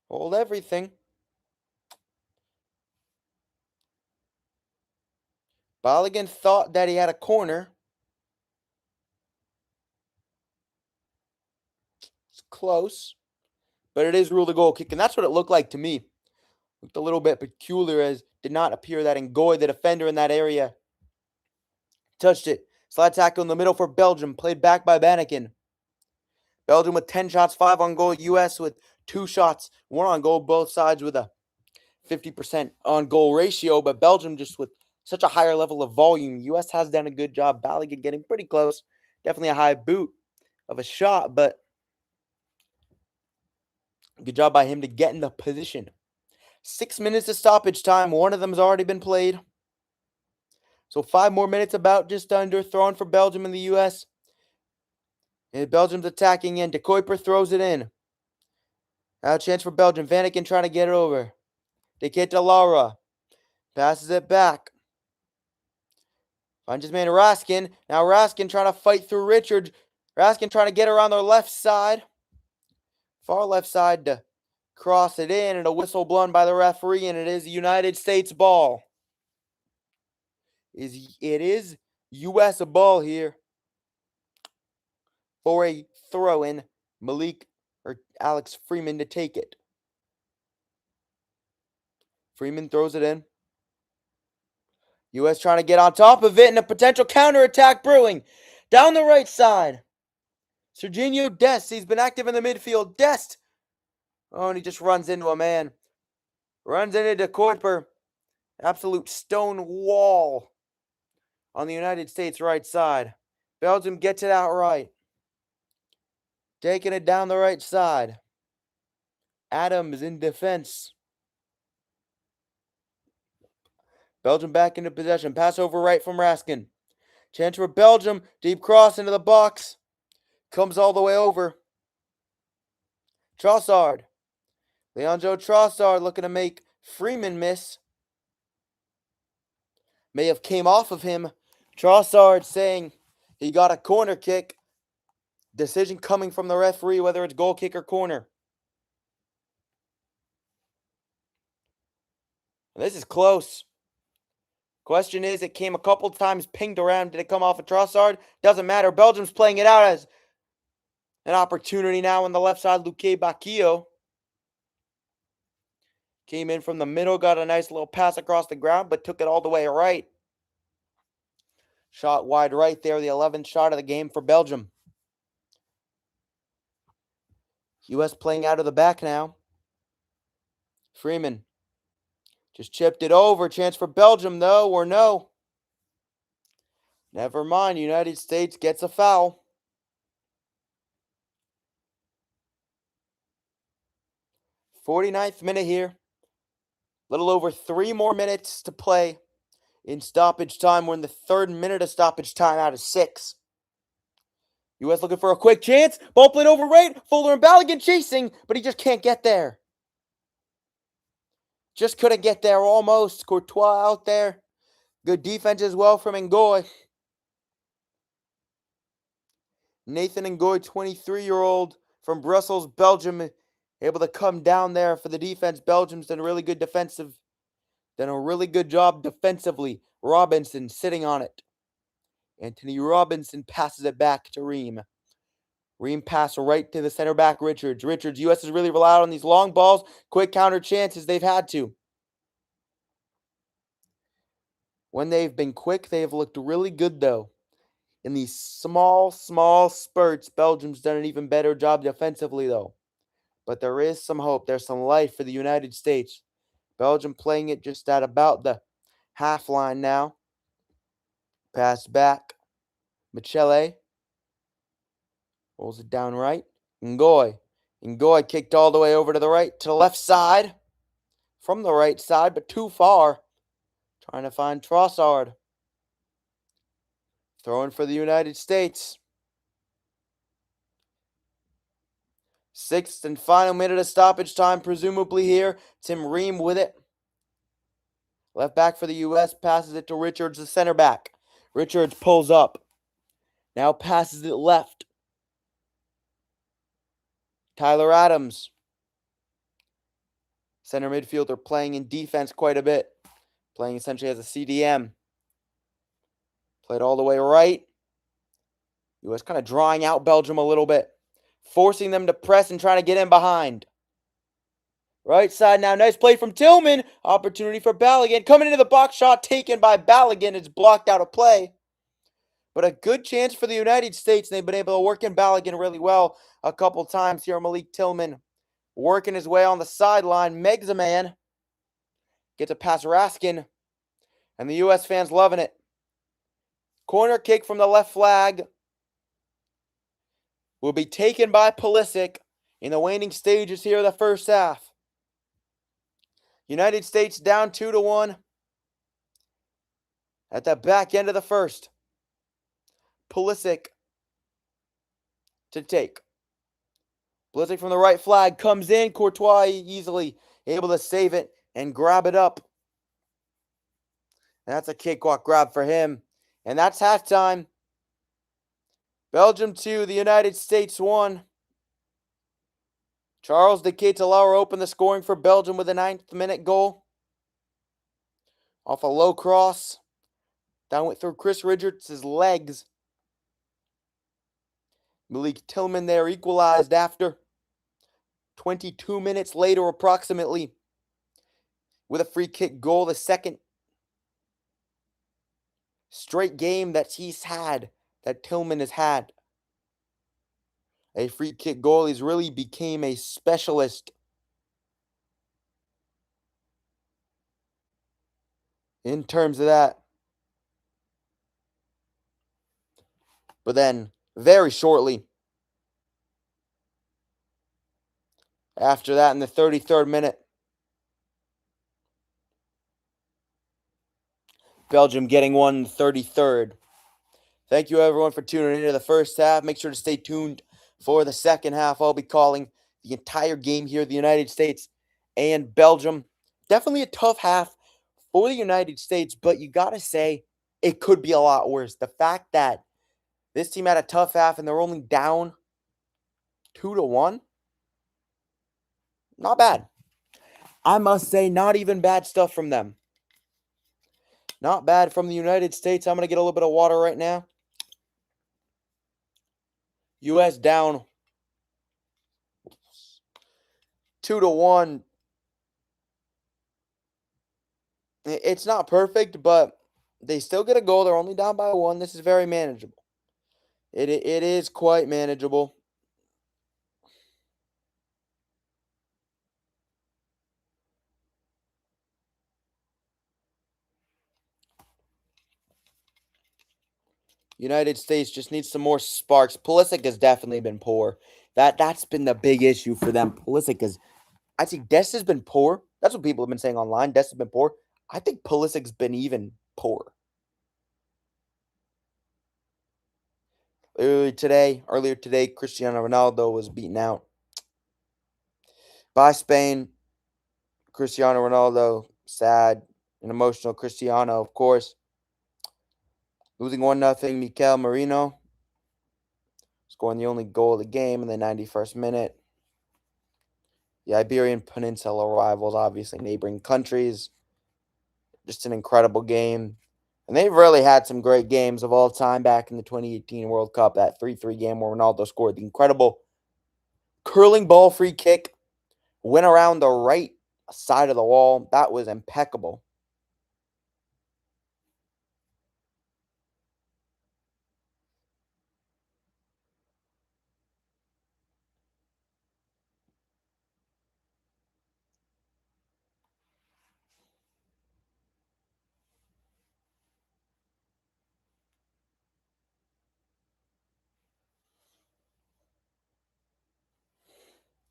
Hold everything. Balogun thought that he had a corner. It's close. But it is ruled a goal kick, and that's what it looked like to me. Looked a little bit peculiar as did not appear that Ngoy, the defender in that area, touched it. Slide tackle in the middle for Belgium. Played back by Balogun. Belgium with 10 shots, 5 on goal. U.S. with 2 shots, 1 on goal. Both sides with a 50% on goal ratio. But Belgium just with such a higher level of volume. U.S. has done a good job. Balogun getting pretty close. Definitely a high boot of a shot, but good job by him to get in the position. 6 minutes of stoppage time. 1 of them has already been played. So 5 more minutes about just under. Thrown for Belgium and the U.S. And Belgium's attacking in. De Kuiper throws it in. Now a chance for Belgium. Vanaken trying to get it over. De Ketelaere passes it back. Finds his man Raskin. Now Raskin trying to fight through Richard. Raskin trying to get around their left side. Far left side to cross it in. And a whistle blown by the referee. And it is the United States ball. It is U.S. ball here. For a throw-in. Alex Freeman to take it. Freeman throws it in. U.S. trying to get on top of it and a potential counterattack brewing. Down the right side. Serginho Dest. He's been active in the midfield. Dest. Oh, and he just runs into a man. Runs into De Kuiper. Absolute stone wall on the United States right side. Belgium gets it out right. Taking it down the right side. Adams in defense. Belgium back into possession. Pass over right from Raskin. Chance for Belgium. Deep cross into the box. Comes all the way over. Trossard. Leandro Trossard looking to make Freeman miss. May have came off of him. Trossard saying he got a corner kick. Decision coming from the referee, whether it's goal kick or corner. This is close. Question is, it came a couple times pinged around. Did it come off of Trossard? Doesn't matter. Belgium's playing it out as an opportunity now on the left side. Luque Bacchio came in from the middle, got a nice little pass across the ground, but took it all the way right. Shot wide right there, the 11th shot of the game for Belgium. U.S. playing out of the back now. Freeman just chipped it over. Chance for Belgium, though, or no. Never mind. United States gets a foul. 49th minute here. Little over 3 more minutes to play in stoppage time. We're in the 3rd minute of stoppage time out of 6. U.S. looking for a quick chance. Ball played over right. Folarin Balogun chasing, but he just can't get there. Just couldn't get there almost. Courtois out there. Good defense as well from Ngoy. Nathan Ngoy, 23-year-old from Brussels, Belgium, able to come down there for the defense. Belgium's done a really good job defensively. Robinson sitting on it. Anthony Robinson passes it back to Ream. Ream pass right to the center back, Richards. U.S. has really relied on these long balls, quick counter chances they've had to. When they've been quick, they've looked really good, though. In these small spurts, Belgium's done an even better job defensively, though. But there is some hope. There's some life for the United States. Belgium playing it just at about the half line now. Pass back. Michele rolls it down right. Ngoy kicked all the way over to the right, to the left side. From the right side, but too far. Trying to find Trossard. Throwing for the United States. 6th and final minute of stoppage time, presumably here. Tim Ream with it. Left back for the U.S. passes it to Richards, the center back. Richards pulls up. Now passes it left. Tyler Adams. Center midfielder playing in defense quite a bit. Playing essentially as a CDM. Played all the way right. U.S. kind of drawing out Belgium a little bit. Forcing them to press and trying to get in behind. Right side now. Nice play from Tillman. Opportunity for Balogun. Coming into the box, shot taken by Balogun. It's blocked out of play. But a good chance for the United States. They've been able to work in Balogun really well a couple times here. Malik Tillman working his way on the sideline. Megs a man. Gets a pass Raskin. And the U.S. fans loving it. Corner kick from the left flag will be taken by Pulisic in the waning stages here of the first half. United States down 2-1 at the back end of the first. Pulisic to take. Pulisic from the right flag comes in. Courtois easily able to save it and grab it up. And that's a cakewalk grab for him. And that's halftime. Belgium 2, the United States 1. Charles de Ketelaere opened the scoring for Belgium with a 9th minute goal. Off a low cross. Down went through Chris Richards' legs. Malik Tillman there equalized after. 22 minutes later approximately. With a free kick goal. The second straight game that he's had. That Tillman has had. A free kick goal. He's really became a specialist in terms of that. But then, very shortly after that, in the 33rd minute, Belgium getting one in the 33rd. Thank you, everyone, for tuning into the first half. Make sure to stay tuned for the second half. I'll be calling the entire game here, the United States and Belgium. Definitely a tough half for the United States, but you got to say it could be a lot worse. The fact that this team had a tough half and they're only down 2-1, not bad. I must say, not even bad stuff from them. Not bad from the United States. I'm going to get a little bit of water right now. U.S. down 2-1. It's not perfect, but they still get a goal. They're only down by 1. This is very manageable. It is quite manageable. United States just needs some more sparks. Pulisic has definitely been poor. That's been the big issue for them. Pulisic is, I think Dest has been poor. That's what people have been saying online. Dest has been poor. I think Pulisic's been even poor. Earlier today, Cristiano Ronaldo was beaten out by Spain. Cristiano Ronaldo, sad and emotional. Cristiano, of course, losing 1-0. Mikel Merino scoring the only goal of the game in the 91st minute. The Iberian Peninsula rivals, obviously neighboring countries. Just an incredible game. And they've really had some great games of all time back in the 2018 World Cup. That 3-3 game where Ronaldo scored the incredible curling ball free kick. Went around the right side of the wall. That was impeccable.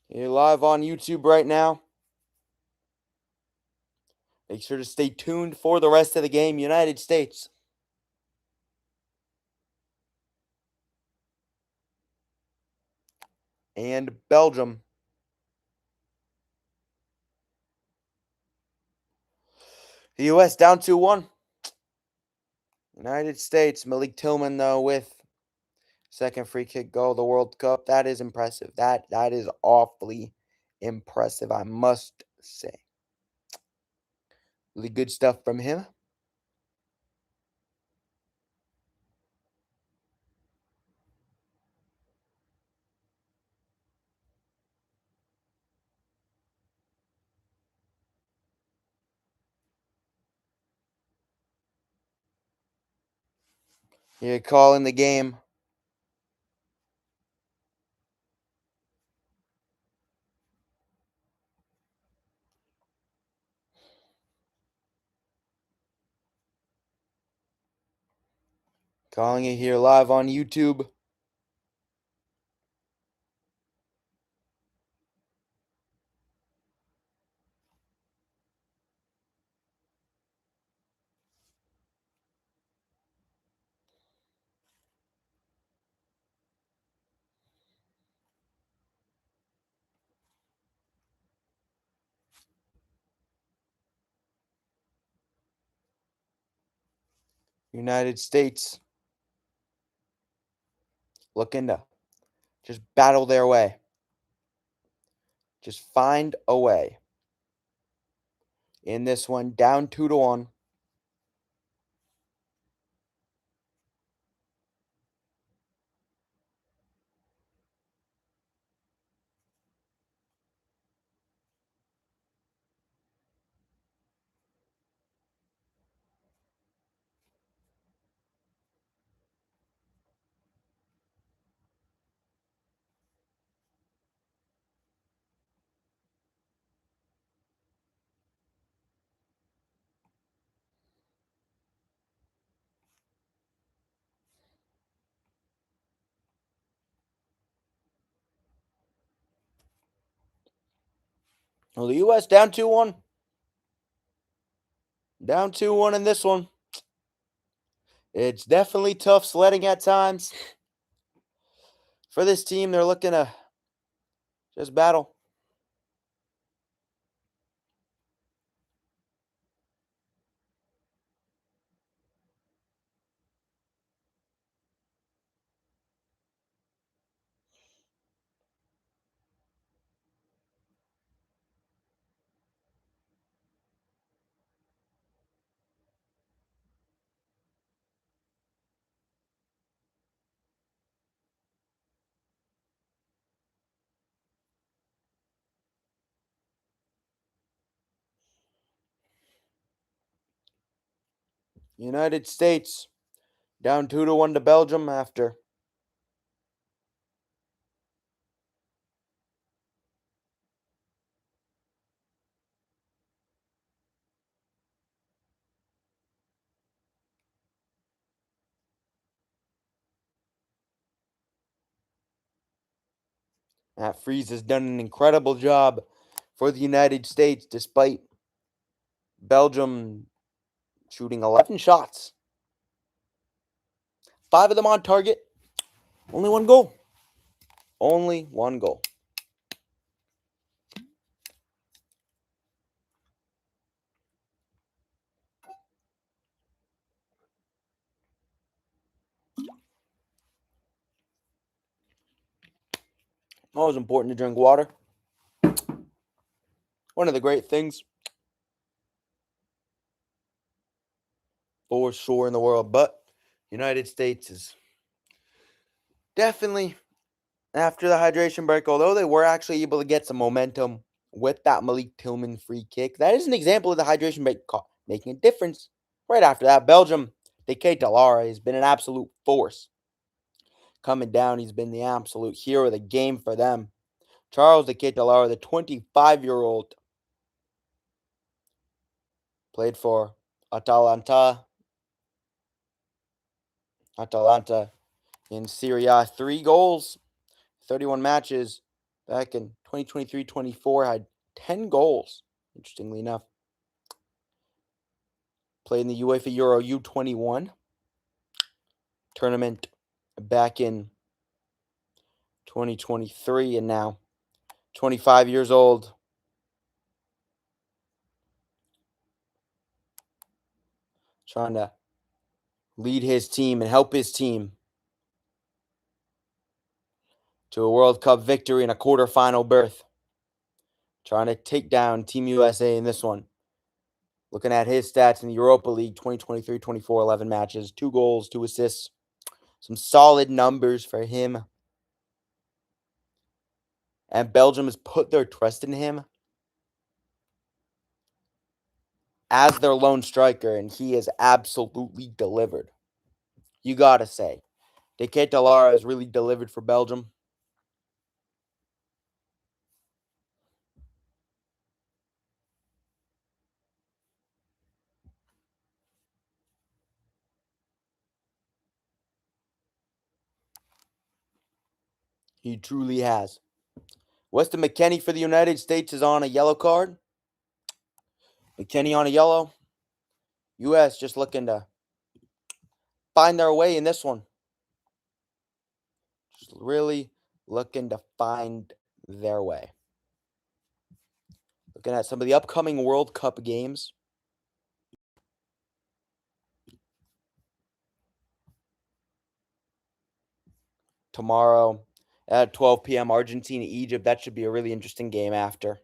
You're live on YouTube right now. Make sure to stay tuned for the rest of the game. United States and Belgium. The U.S. down 2-1. United States. Malik Tillman, though, with second free kick goal of the World Cup. That is impressive. That is awfully impressive, I must say. Really good stuff from him. You're calling the game. Calling it here live on YouTube. United States looking to just battle their way. Just find a way. In this one, down 2-1. Well, the U.S. down 2-1. Down 2-1 in this one. It's definitely tough sledding at times. For this team, they're looking to just battle. United States down 2-1 to Belgium after Matt Freeze has done an incredible job for the United States despite Belgium shooting 11 shots. 5 of them on target. Only one goal. Only one goal. Always important to drink water. One of the great things for sure in the world. But United States is definitely after the hydration break, although they were actually able to get some momentum with that Malik Tillman free kick. That is an example of the hydration break making a difference. Right after that, Belgium, Deke Delara has been an absolute force. Coming down, he's been the absolute hero of the game for them. Charles Deke Delara, the 25-year-old, played for Atalanta in Serie A. 3 goals, 31 matches. Back in 2023-24, had 10 goals, interestingly enough. Played in the UEFA Euro U21 tournament back in 2023, and now 25 years old. Trying to lead his team and help his team to a World Cup victory and a quarterfinal berth. Trying to take down Team USA in this one. Looking at his stats in the Europa League 2023-24, 11 matches, 2 goals, 2 assists. Some solid numbers for him. And Belgium has put their trust in him as their lone striker, and he has absolutely delivered. You gotta say, Deke Delara has really delivered for Belgium. He truly has. Weston McKennie for the United States is on a yellow card. McKennie on a yellow. U.S. just looking to find their way in this one. Just really looking to find their way. Looking at some of the upcoming World Cup games. Tomorrow at 12 p.m. Argentina, Egypt. That should be a really interesting game after.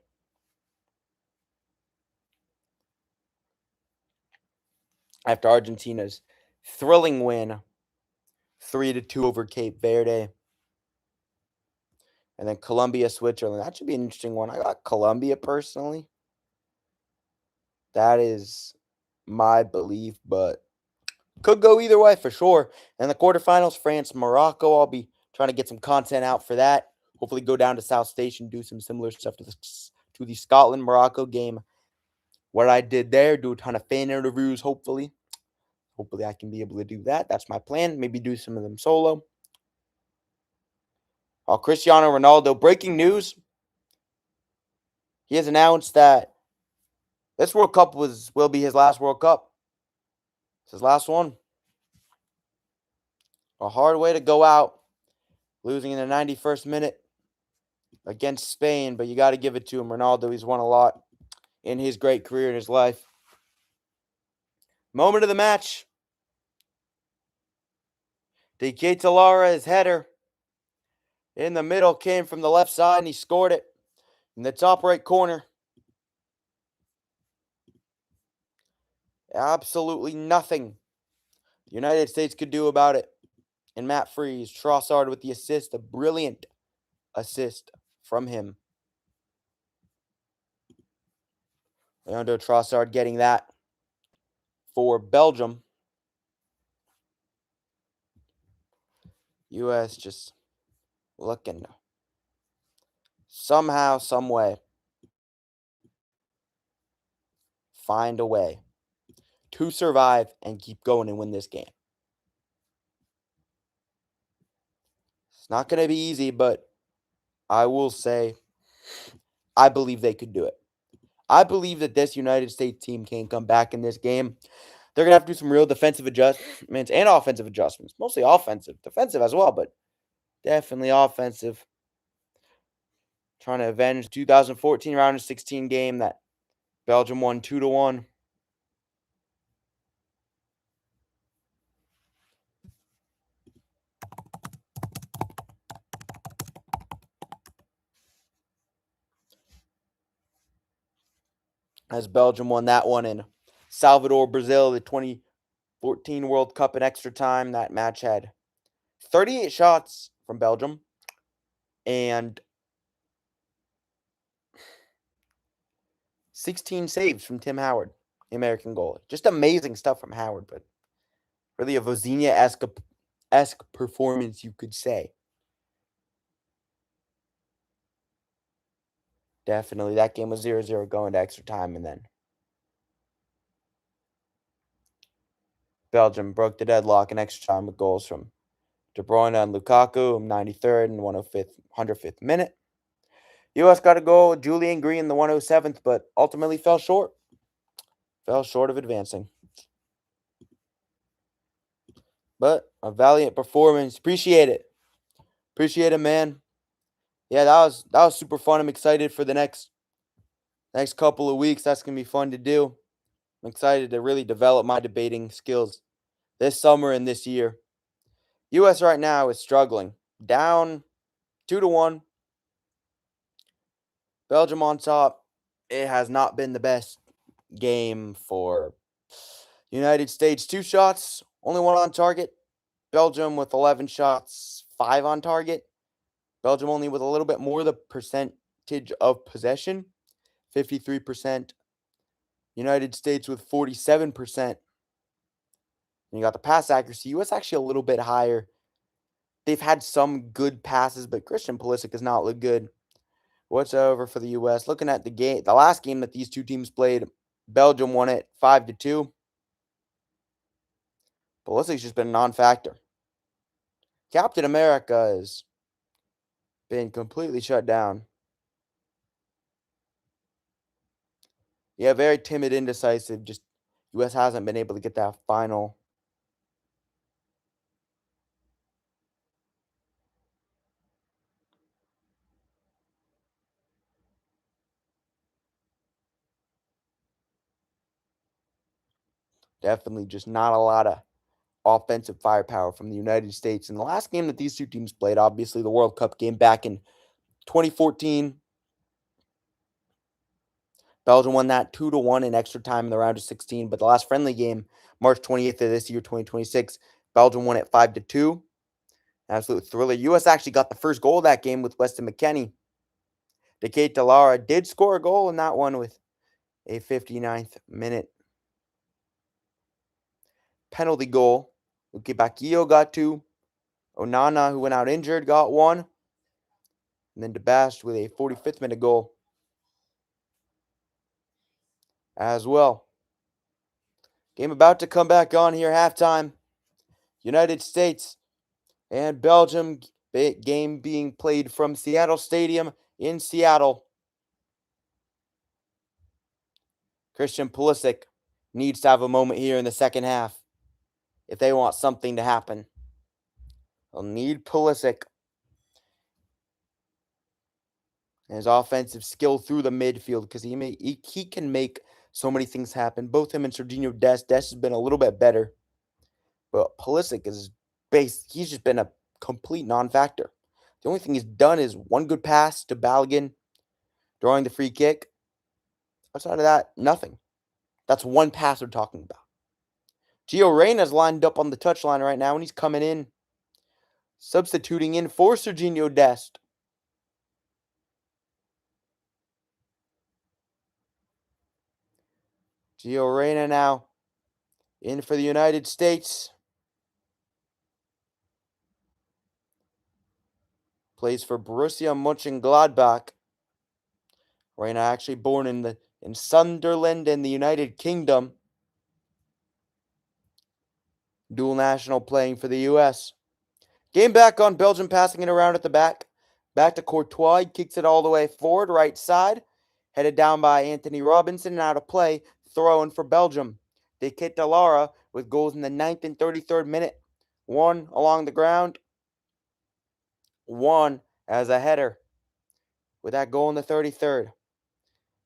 After Argentina's thrilling win 3-2 over Cape Verde. And then Colombia, Switzerland. That should be an interesting one. I got Colombia personally. That is my belief, but could go either way for sure. And the quarterfinals, France, Morocco. I'll be trying to get some content out for that. Hopefully go down to South Station, do some similar stuff to the Scotland-Morocco game. What I did there, do a ton of fan interviews, hopefully. Hopefully I can be able to do that. That's my plan. Maybe do some of them solo. Cristiano Ronaldo, breaking news. He has announced that this World Cup will be his last World Cup. It's his last one. A hard way to go out, losing in the 91st minute against Spain, but you got to give it to him. Ronaldo, he's won a lot in his great career in his life. Moment of the match. De Ketelara, his header in the middle, came from the left side, and he scored it in the top right corner. Absolutely nothing the United States could do about it. And Matt Freese, Trossard with the assist, a brilliant assist from him. Leandro Trossard getting that for Belgium. U.S. just looking somehow, some way, find a way to survive and keep going and win this game. It's not going to be easy, but I will say I believe they could do it. I believe that this United States team can come back in this game. They're going to have to do some real defensive adjustments and offensive adjustments. Mostly offensive. Defensive as well, but definitely offensive. Trying to avenge the 2014 round of 16 game that Belgium won 2-1. As Belgium won that one in Salvador, Brazil, the 2014 World Cup in extra time. That match had 38 shots from Belgium and 16 saves from Tim Howard, the American goalie. Just amazing stuff from Howard, but really a Vozinha-esque performance, you could say. Definitely. That game was 0-0 going to extra time, and then Belgium broke the deadlock in extra time with goals from De Bruyne and Lukaku in 93rd and 105th minute. U.S. got a goal, Julian Green, the 107th, but ultimately fell short. Fell short of advancing. But a valiant performance. Appreciate it. Appreciate it, man. Yeah, that was super fun. I'm excited for the next couple of weeks. That's gonna be fun to do. I'm excited to really develop my debating skills this summer and this year. U.S. right now is struggling. Down 2-1. Belgium on top. It has not been the best game for United States. 2 shots, only 1 on target. Belgium with 11 shots, 5 on target. Belgium only with a little bit more the percentage of possession, 53%. United States with 47%. And you got the pass accuracy. U.S. actually a little bit higher. They've had some good passes, but Christian Pulisic does not look good whatsoever for the U.S. Looking at the last game that these two teams played, Belgium won it 5-2. Pulisic's just been a non-factor. Captain America has been completely shut down. Yeah, very timid, indecisive. Just U.S. hasn't been able to get that final. Definitely just not a lot of offensive firepower from the United States. In the last game that these two teams played, obviously the World Cup game back in 2014, Belgium won that 2-1 in extra time in the round of 16. But the last friendly game, March 28th of this year, 2026, Belgium won it 5-2. Absolute thriller. U.S. actually got the first goal of that game with Weston McKennie. De Ketelara did score a goal in that one with a 59th minute penalty goal. Luque Bacchio got 2. Onana, who went out injured, got 1. And then DeBast with a 45th minute goal as well. Game about to come back on here, halftime. United States and Belgium, game being played from Seattle Stadium in Seattle. Christian Pulisic needs to have a moment here in the second half if they want something to happen. They'll need Pulisic and his offensive skill through the midfield because he can make so many things happen. Both him and Serginho Dest. Dest has been a little bit better, but Pulisic he's just been a complete non-factor. The only thing he's done is one good pass to Balogun, drawing the free kick. Outside of that, nothing. That's one pass we're talking about. Gio Reyna's lined up on the touchline right now, and he's coming in, substituting in for Serginho Dest. Gio Reyna now in for the United States. Plays for Borussia Mönchengladbach. Reyna actually born in Sunderland in the United Kingdom. Dual national playing for the U.S. Game back on Belgium, passing it around at the back. Back to Courtois. He kicks it all the way forward, right side. Headed down by Anthony Robinson and out of play. Throwing for Belgium. De Ketelaere with goals in the 9th and 33rd minute. One along the ground. One as a header. With that goal in the 33rd.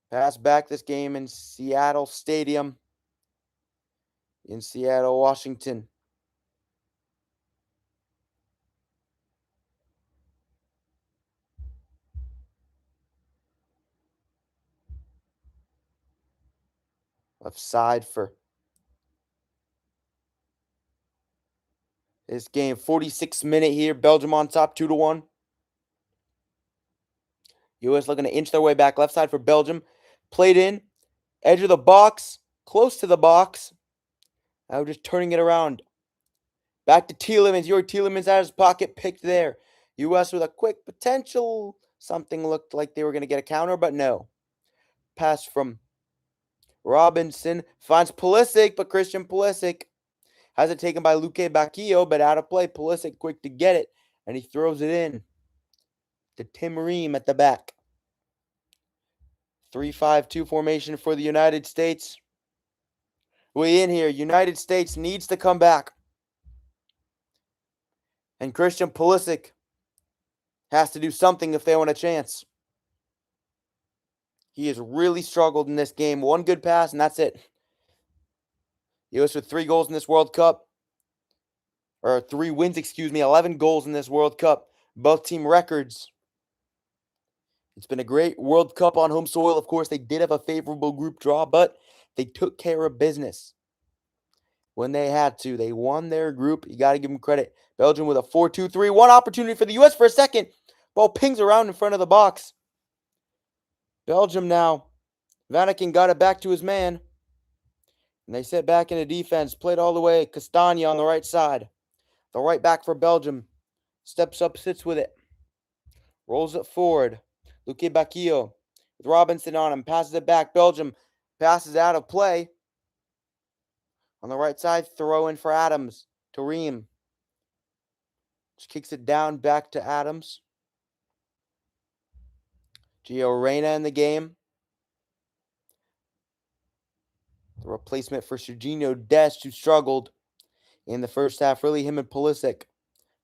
Pass back this game in Seattle Stadium. In Seattle, Washington. Left side for this game. 46th minute here. Belgium on top 2-1. U.S. looking to inch their way back. Left side for Belgium. Played in. Edge of the box. Close to the box. Now just turning it around. Back to Tielemans. Yuri Tielemans out of his pocket. Picked there. U.S. with a quick potential. Something looked like they were going to get a counter, but no. Pass from Robinson. Finds Pulisic, but Christian Pulisic has it taken by Luke Bacchio, but out of play. Pulisic quick to get it, and he throws it in to Tim Ream at the back. 3-5-2 formation for the United States. We in here. United States needs to come back. And Christian Pulisic has to do something if they want a chance. He has really struggled in this game. One good pass, and that's it. U.S. with 3 goals in this World Cup. Or 3 wins, 11 goals in this World Cup. Both team records. It's been a great World Cup on home soil. Of course, they did have a favorable group draw, but they took care of business when they had to. They won their group. You got to give them credit. Belgium with a 4-2-3. One opportunity for the U.S. for a second. Ball pings around in front of the box. Belgium now. Vanaken got it back to his man. And they set back into defense. Played all the way. Castagna on the right side. The right back for Belgium. Steps up, sits with it. Rolls it forward. Luque Bacchio with Robinson on him. Passes it back. Belgium passes out of play. On the right side, throw in for Adams. To Ream. Just kicks it down back to Adams. Gio Reyna in the game. The replacement for Serginho Dest, who struggled in the first half. Really him and Pulisic.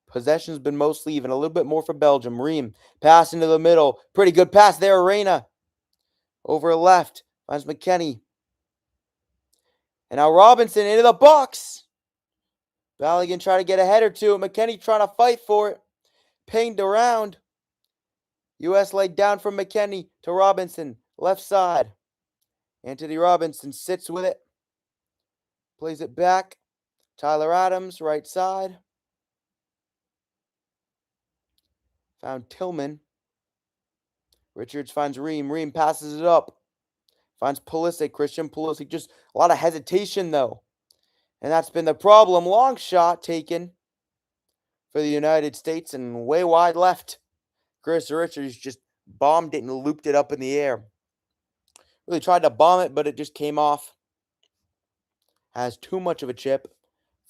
Possession's been mostly even. A little bit more for Belgium. Ream. Pass into the middle. Pretty good pass there, Reyna. Over left. Finds McKennie. And now Robinson into the box. Balogun trying to get a header to it. McKennie trying to fight for it. Pinged around. U.S. laid down from McKennie to Robinson. Left side. Anthony Robinson sits with it. Plays it back. Tyler Adams, right side. Found Tillman. Richards finds Ream. Ream passes it up. Finds Pulisic. Christian Pulisic. Just a lot of hesitation, though. And that's been the problem. Long shot taken for the United States and way wide left. Chris Richards just bombed it and looped it up in the air. Really tried to bomb it, but it just came off. Has too much of a chip.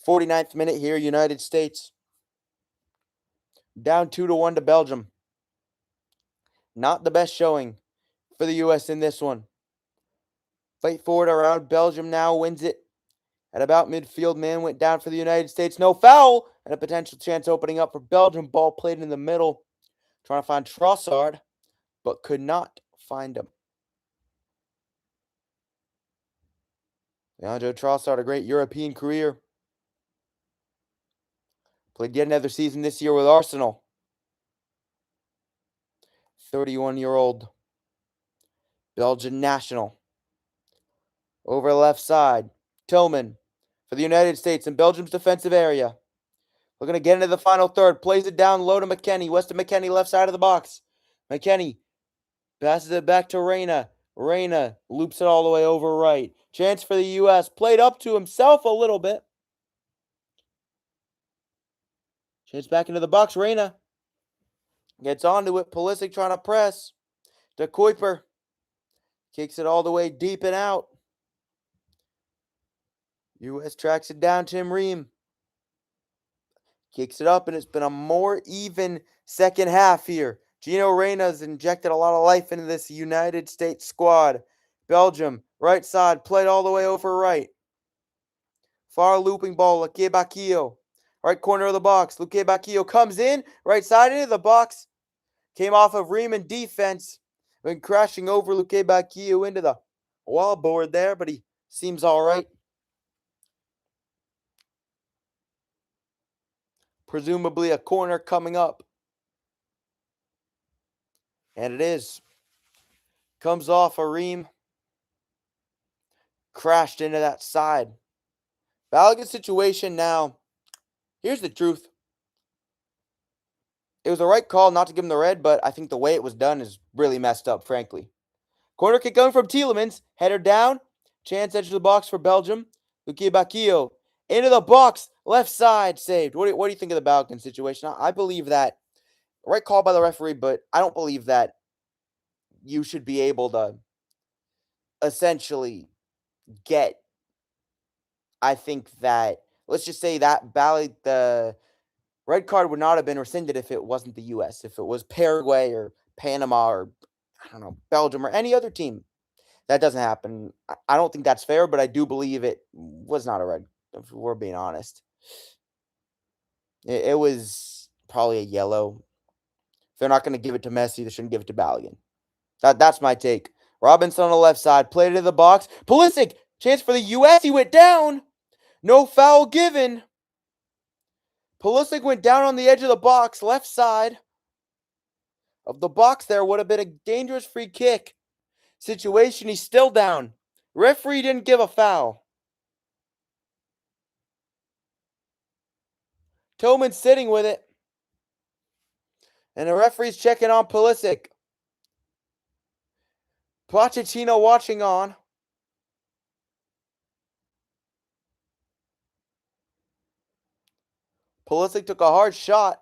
49th minute here, United States. Down 2-1 to Belgium. Not the best showing for the U.S. in this one. Fight forward around Belgium now, wins it at about midfield. Man went down for the United States. No foul, and a potential chance opening up for Belgium. Ball played in the middle. Trying to find Trossard, but could not find him. Leandro Trossard, a great European career. Played yet another season this year with Arsenal. 31-year-old Belgian national. Over the left side, Tillman for the United States in Belgium's defensive area. Looking to get into the final third. Plays it down low to McKennie. Weston McKennie, left side of the box. McKennie passes it back to Reyna. Reyna loops it all the way over right. Chance for the U.S. Played up to himself a little bit. Chance back into the box. Reyna gets onto it. Pulisic trying to press. De Kuiper kicks it all the way deep and out. U.S. tracks it down. Tim Ream kicks it up, and it's been a more even second half here. Gino Reyna's injected a lot of life into this United States squad. Belgium, right side, played all the way over right. Far looping ball, Luque Bacchio. Right corner of the box, Luque Bacchio comes in, right side into the box. Came off of Riemann defense. Been crashing over Luque Bacchio into the wall board there, but he seems all right. Presumably a corner coming up. And it is. Comes off a Ream. Crashed into that side. Balogun situation now. Here's the truth. It was the right call not to give him the red, but I think the way it was done is really messed up, frankly. Corner kick coming from Tielemans. Header down. Chance edge of the box for Belgium. Luque Bacchio. Into the box. Left side saved. What do you think of the Balogun situation? I believe that. Right call by the referee, but I don't believe that you should be able to essentially get. I think that, let's just say that the red card would not have been rescinded if it wasn't the U.S. If it was Paraguay or Panama or, I don't know, Belgium or any other team. That doesn't happen. I don't think that's fair, but I do believe it was not a red, if we're being honest. It was probably a yellow. If they're not going to give it to Messi, they shouldn't give it to Balogun. That's my take. Robinson on the left side, played it in the box. Pulisic, chance for the U.S. He went down. No foul given. Pulisic went down on the edge of the box, left side of the box there. Would have been a dangerous free kick situation. He's still down. Referee didn't give a foul. Tillman's sitting with it. And the referee's checking on Pulisic. Pochettino watching on. Pulisic took a hard shot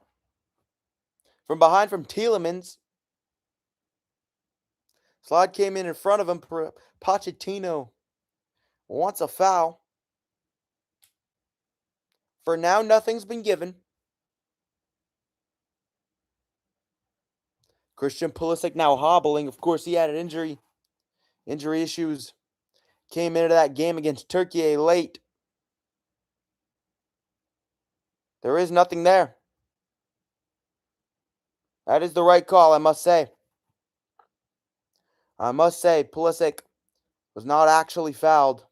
from behind from Tielemans. Slide came in front of him. Pochettino wants a foul. For now, nothing's been given. Christian Pulisic now hobbling. Of course, he had an injury. Injury issues. Came into that game against Turkey late. There is nothing there. That is the right call, I must say. Pulisic was not actually fouled.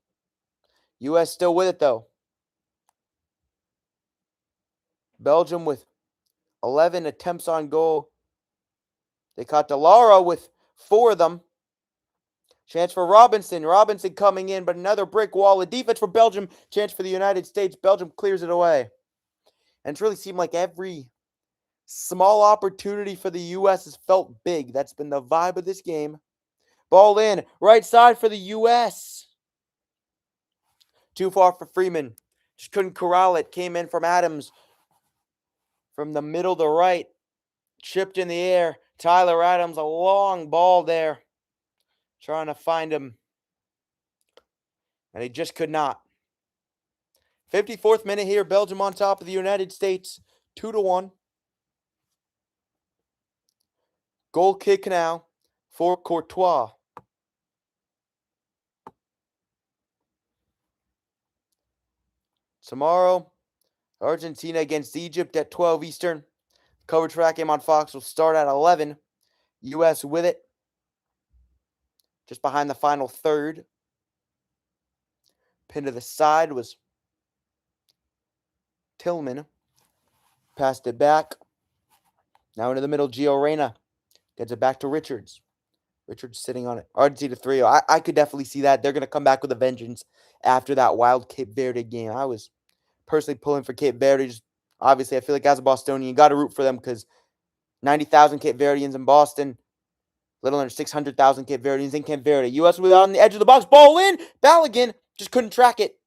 U.S. still with it, though. Belgium with 11 attempts on goal. They caught Delara with 4 of them. Chance for Robinson. Robinson coming in, but another brick wall of defense for Belgium. Chance for the United States. Belgium clears it away. And it's really seemed like every small opportunity for the U.S. has felt big. That's been the vibe of this game. Ball in. Right side for the U.S. Too far for Freeman. Just couldn't corral it. Came in from Adams. From the middle to right. Chipped in the air. Tyler Adams, a long ball there. Trying to find him. And he just could not. 54th minute here. Belgium on top of the United States. 2-1. Goal kick now for Courtois. Tomorrow, Argentina against Egypt at 12 Eastern. Coverage for that game on Fox will start at 11. U.S. with it. Just behind the final third. Pin to the side was Tillman. Passed it back. Now into the middle, Gio Reyna. Gets it back to Richards. Richards sitting on it. Argentina 3-0. I could definitely see that. They're going to come back with a vengeance after that wild Cape Verde game. I was personally pulling for Cape Verde. Just, obviously, I feel like as a Bostonian, you got to root for them because 90,000 Cape Verdeans in Boston. Little under 600,000 Cape Verdeans in Cape Verde. U.S. was on the edge of the box. Ball in. Balogun just couldn't track it.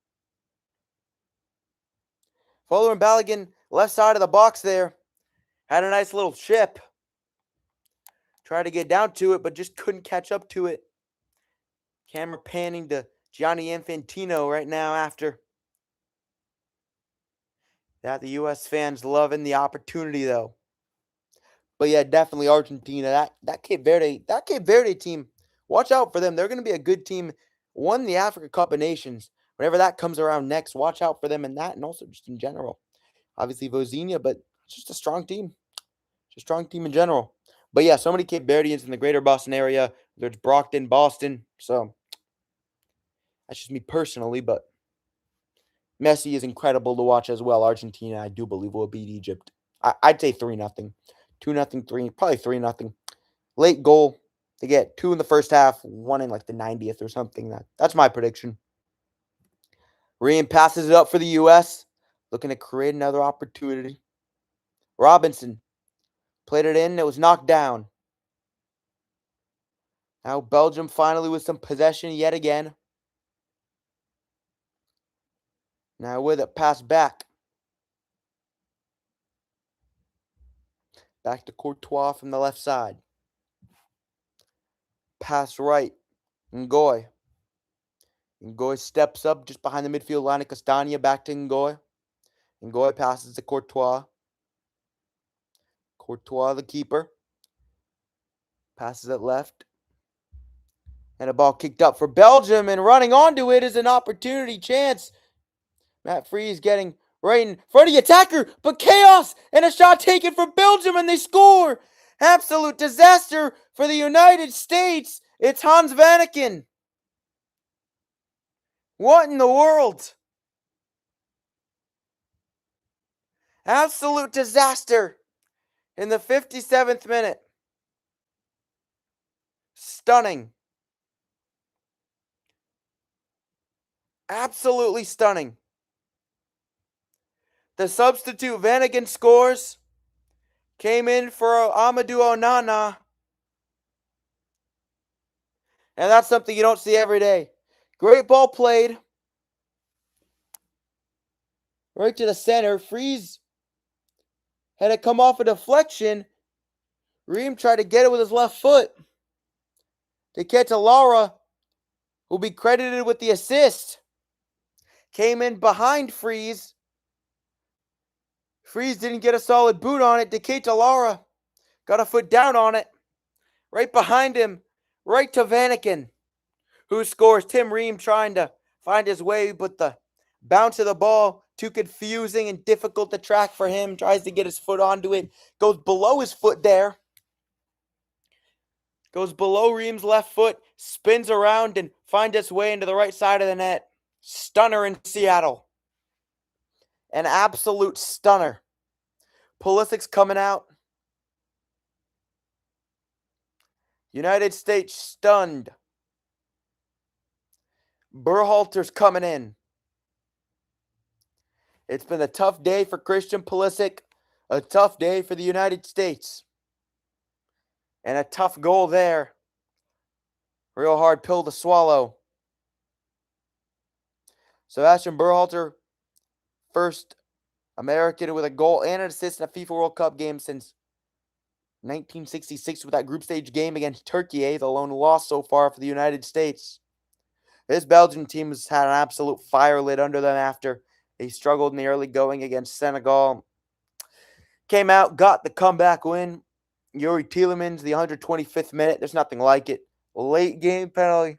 Folarin Balogun, left side of the box there. Had a nice little chip. Tried to get down to it, but just couldn't catch up to it. Camera panning to Gianni Infantino right now after that. The U.S. fans loving the opportunity, though. But yeah, definitely Argentina. That Cape Verde team, watch out for them. They're going to be a good team. Won the Africa Cup of Nations. Whenever that comes around next, watch out for them in that, and also just in general. Obviously Vozinha, but it's just a strong team. It's a strong team in general. But yeah, so many Cape Verdeans in the greater Boston area. There's Brockton, Boston. So that's just me personally, but Messi is incredible to watch as well. Argentina, I do believe, will beat Egypt. I'd say 3-0. 2-0, 3, probably 3-0. Late goal. They get 2 in the first half, 1 in like the 90th or something. That's my prediction. Ream passes it up for the U.S. Looking to create another opportunity. Robinson played it in. It was knocked down. Now Belgium finally with some possession yet again. Now with it, pass back. Back to Courtois from the left side. Pass right. Ngoy. Ngoy steps up just behind the midfield line of Castagna. Back to Ngoy. Ngoy passes to Courtois. Courtois, the keeper. Passes it left. And a ball kicked up for Belgium. And running onto it is an opportunity chance. Matt Freese getting right in front of the attacker. But chaos and a shot taken for Belgium. And they score. Absolute disaster for the United States. It's Hans Vanaken. What in the world? Absolute disaster in the 57th minute. Stunning. Absolutely stunning. The substitute Vanaken scores. Came in for Amadou Onana. And that's something you don't see every day. Great ball played. Right to the center. Freeze had to come off a deflection. Ream tried to get it with his left foot. To get to Lara, who will be credited with the assist. Came in behind Freeze. Freeze didn't get a solid boot on it. Deketa Lara got a foot down on it. Right behind him. Right to Vanaken, who scores. Tim Ream trying to find his way, but the bounce of the ball, too confusing and difficult to track for him. Tries to get his foot onto it. Goes below his foot there. Goes below Ream's left foot. Spins around and finds its way into the right side of the net. Stunner in Seattle. An absolute stunner. Pulisic's coming out. United States stunned. Berhalter's coming in. It's been a tough day for Christian Pulisic. A tough day for the United States. And a tough goal there. Real hard pill to swallow. Sebastian Berhalter, first American with a goal and an assist in a FIFA World Cup game since 1966 with that group stage game against Turkey, the lone loss so far for the United States. This Belgian team has had an absolute fire lit under them after they struggled in the early going against Senegal. Came out, got the comeback win. Yuri Tielemans, the 125th minute. There's nothing like it. Late game penalty.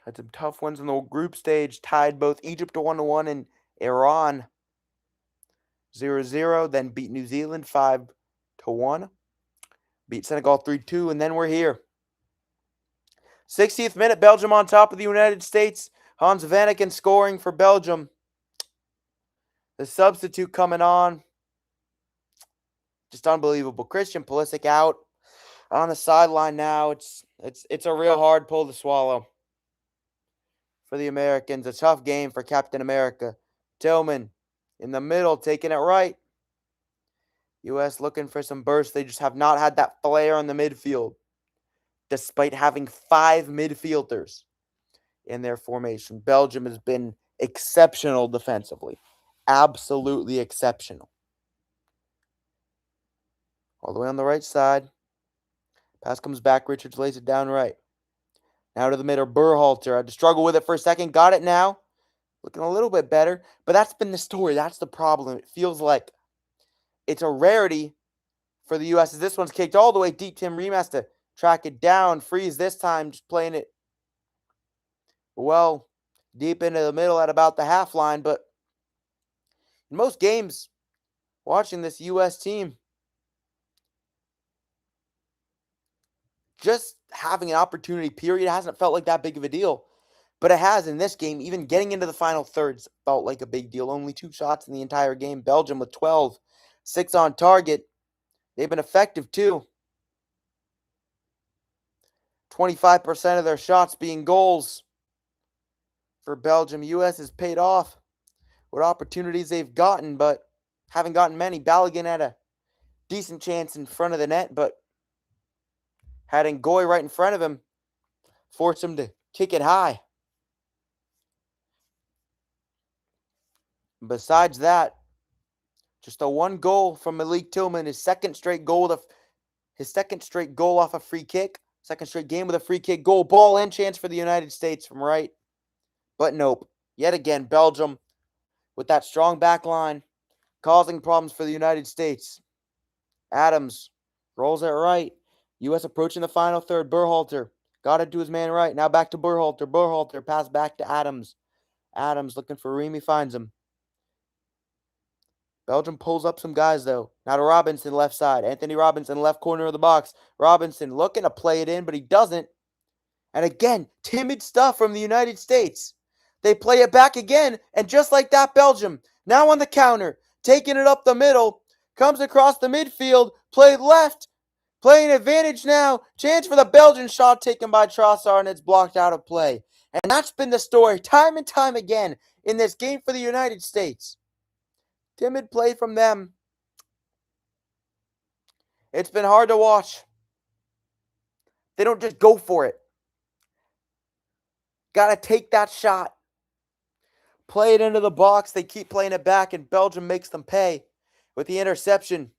Had some tough ones in the group stage. Tied both Egypt to 1-1 and Iran 0-0. Then beat New Zealand 5-1. Beat Senegal 3-2. And then we're here. 60th minute, Belgium on top of the United States. Hans Vanaken scoring for Belgium. The substitute coming on. Just unbelievable. Christian Pulisic out on the sideline now. It's a real hard pill to swallow for the Americans. A tough game for Captain America. Tillman in the middle, taking it right. U.S. looking for some bursts. They just have not had that flair on the midfield, despite having 5 midfielders in their formation. Belgium has been exceptional defensively. Absolutely exceptional. All the way on the right side. Pass comes back. Richards lays it down right. Now to the middle. Berhalter had to struggle with it for a second. Got it now. Looking a little bit better. But that's been the story. That's the problem. It feels like it's a rarity for the U.S. as this one's kicked all the way deep. Tim Ream has to track it down. Freeze this time. Just playing it well deep into the middle at about the half line. But in most games, watching this U.S. team, just having an opportunity period hasn't felt like that big of a deal. But it has in this game. Even getting into the final thirds felt like a big deal. Only 2 shots in the entire game. Belgium with 12. 6 on target. They've been effective too. 25% of their shots being goals for Belgium. U.S. has paid off with opportunities they've gotten, but haven't gotten many. Balogun had a decent chance in front of the net, but had Ngoy right in front of him, forced him to kick it high. Besides that, just a 1 goal from Malik Tillman, his second straight goal off a free kick. Second straight game with a free kick goal. Ball and chance for the United States from right. But nope. Yet again, Belgium with that strong back line causing problems for the United States. Adams rolls it right. U.S. approaching the final third. Berhalter got it to his man right. Now back to Berhalter. Berhalter pass back to Adams. Adams looking for Ream. He finds him. Belgium pulls up some guys, though. Now to Robinson, left side. Anthony Robinson, left corner of the box. Robinson looking to play it in, but he doesn't. And again, timid stuff from the United States. They play it back again, and just like that, Belgium, now on the counter, taking it up the middle, comes across the midfield, played left, playing advantage now. Chance for the Belgian shot taken by Trossard, and it's blocked out of play. And that's been the story time and time again in this game for the United States. Timid play from them. It's been hard to watch. They don't just go for it. Got to take that shot. Play it into the box. They keep playing it back, and Belgium makes them pay with the interception.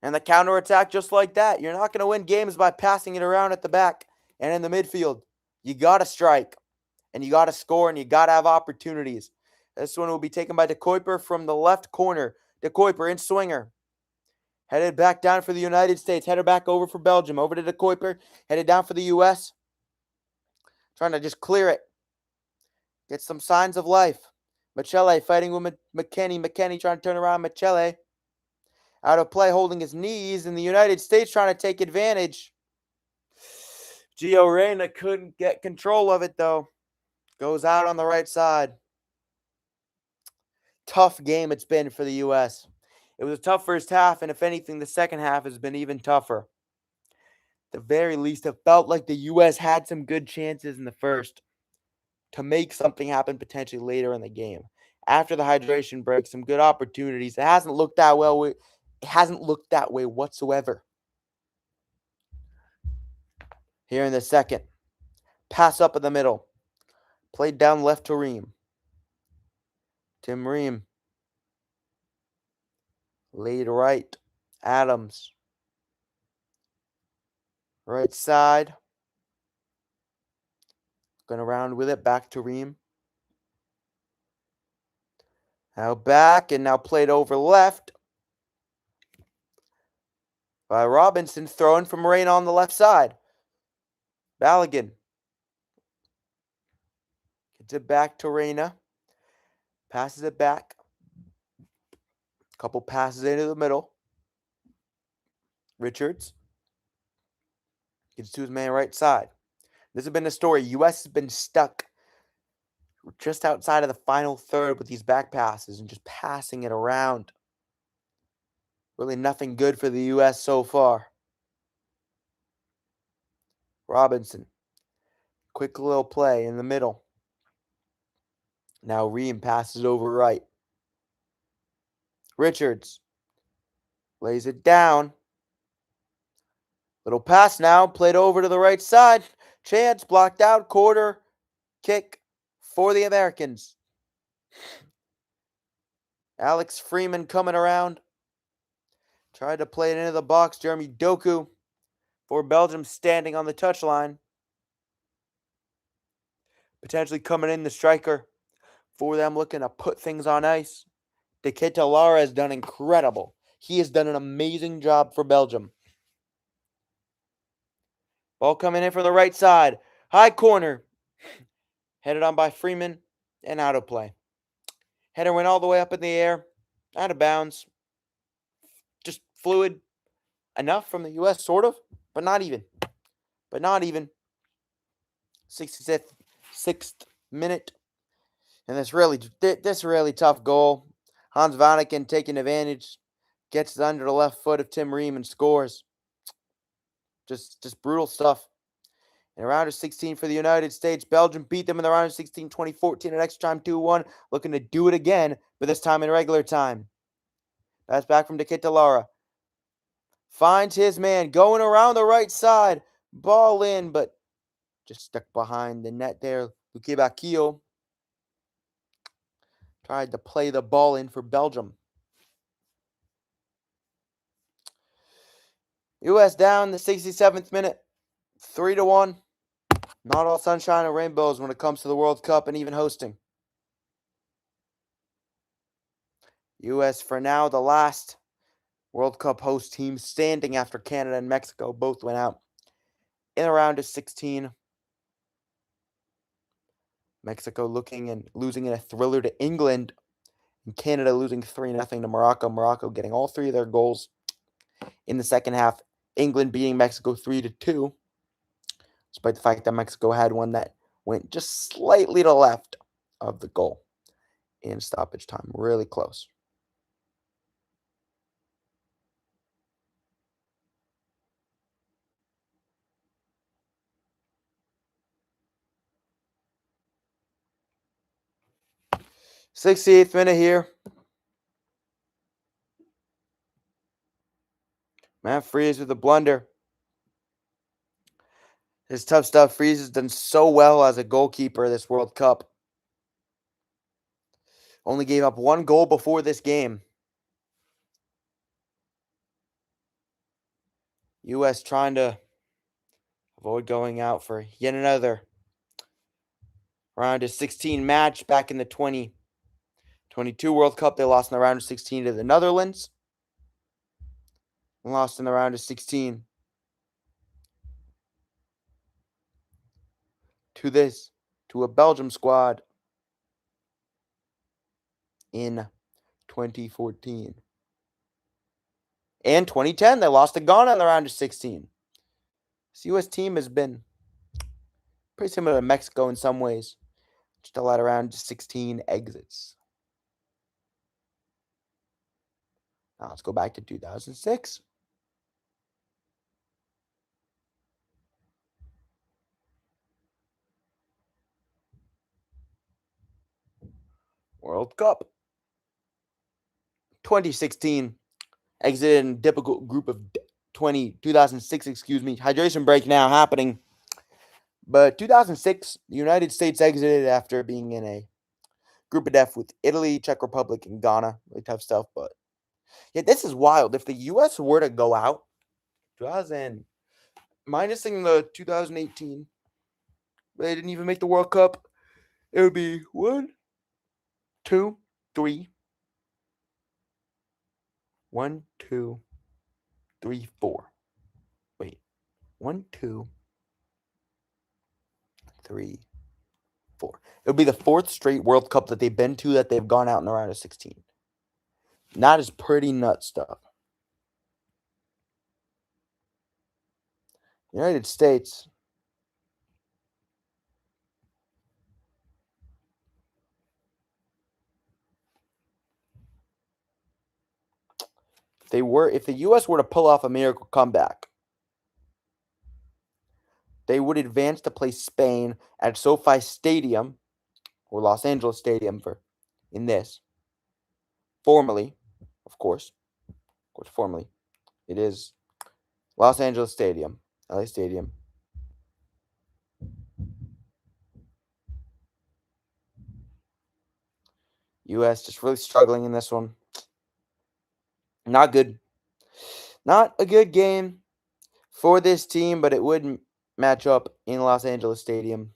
And the counterattack just like that. You're not going to win games by passing it around at the back and in the midfield. You got to strike, and you got to score, and you got to have opportunities. This one will be taken by De Kuyper from the left corner. De Kuyper in swinger. Headed back down for the United States. Headed back over for Belgium. Over to De Kuyper. Headed down for the U.S. Trying to just clear it. Get some signs of life. Michele fighting with McKennie. McKennie trying to turn around Michele. Out of play, holding his knees. And the United States trying to take advantage. Gio Reyna couldn't get control of it, though. Goes out on the right side. Tough game it's been for the U.S. It was a tough first half, and if anything, the second half has been even tougher. At the very least, it felt like the U.S. had some good chances in the first to make something happen potentially later in the game. After the hydration break, some good opportunities. It hasn't looked that well. It hasn't looked that way whatsoever. Here in the second, pass up in the middle. Played down left to Ream. Tim Ream. Laid right. Adams. Right side. Going around with it. Back to Ream. Now back and now played over left. By Robinson, throwing from Reyna on the left side. Balogun it back to Reyna. Passes it back. Couple passes into the middle. Richards gets to his man right side. This has been the story. U.S. has been stuck just outside of the final third with these back passes and just passing it around. Really nothing good for the U.S. so far. Robinson. Quick little play in the middle. Now Ream passes over right. Richards lays it down. Little pass now, played over to the right side. Chance blocked out, quarter kick for the Americans. Alex Freeman coming around. Tried to play it into the box. Jeremy Doku for Belgium standing on the touchline. Potentially coming in the striker for them, looking to put things on ice. Lara has done incredible. He has done an amazing job for Belgium. Ball coming in from the right side. High corner. Headed on by Freeman and out of play. Header went all the way up in the air. Out of bounds. Just fluid enough from the U.S., sort of, but not even. 66th minute. And this really tough goal. Hans Vanaken taking advantage. Gets it under the left foot of Tim Ream and scores. Just brutal stuff. In a round of 16 for the United States, Belgium beat them in the round of 16, 2014 at extra time 2-1. Looking to do it again, but this time in regular time. That's back from Lara. Finds his man going around the right side. Ball in, but just stuck behind the net there. Luque Bacchio tried to play the ball in for Belgium. U.S. down the 67th minute. 3-1. Not all sunshine and rainbows when it comes to the World Cup and even hosting. U.S. for now the last World Cup host team standing after Canada and Mexico both went out in a round of 16. Mexico looking and losing in a thriller to England, and Canada losing 3-0 to Morocco. Morocco getting all three of their goals in the second half. England beating Mexico 3-2, despite the fact that Mexico had one that went just slightly to the left of the goal in stoppage time. Really close. '68th minute here. Matt Freese with a blunder. His tough stuff. Freese has done so well as a goalkeeper this World Cup. Only gave up one goal before this game. U.S. trying to avoid going out for yet another round of 16 match. Back in the 2022 World Cup, they lost in the round of 16 to the Netherlands. And lost in the round of 16 to a Belgium squad in 2014. And 2010, they lost to Ghana in the round of 16. This U.S. team has been pretty similar to Mexico in some ways. Just a lot around 16 exits. Now let's go back to 2006. World Cup. 2016. Exited in difficult group of 2006, hydration break now happening. But 2006, the United States exited after being in a group of death with Italy, Czech Republic, and Ghana. Really tough stuff, but yeah, this is wild. If the U.S. were to go out, minusing the 2018, they didn't even make the World Cup. It would be 1, 2, 3. 1, 2, 3, 4. Wait. 1, 2, 3, for. It would be the fourth straight World Cup that they've been to that they've gone out in the round of 16. And that is pretty nuts stuff. United States. If the U.S. were to pull off a miracle comeback, they would advance to play Spain at SoFi Stadium, or Los Angeles Stadium in this. Formally, of course, formally, it is Los Angeles Stadium, LA Stadium. U.S. just really struggling in this one. Not good. Not a good game for this team, but it would match up in Los Angeles Stadium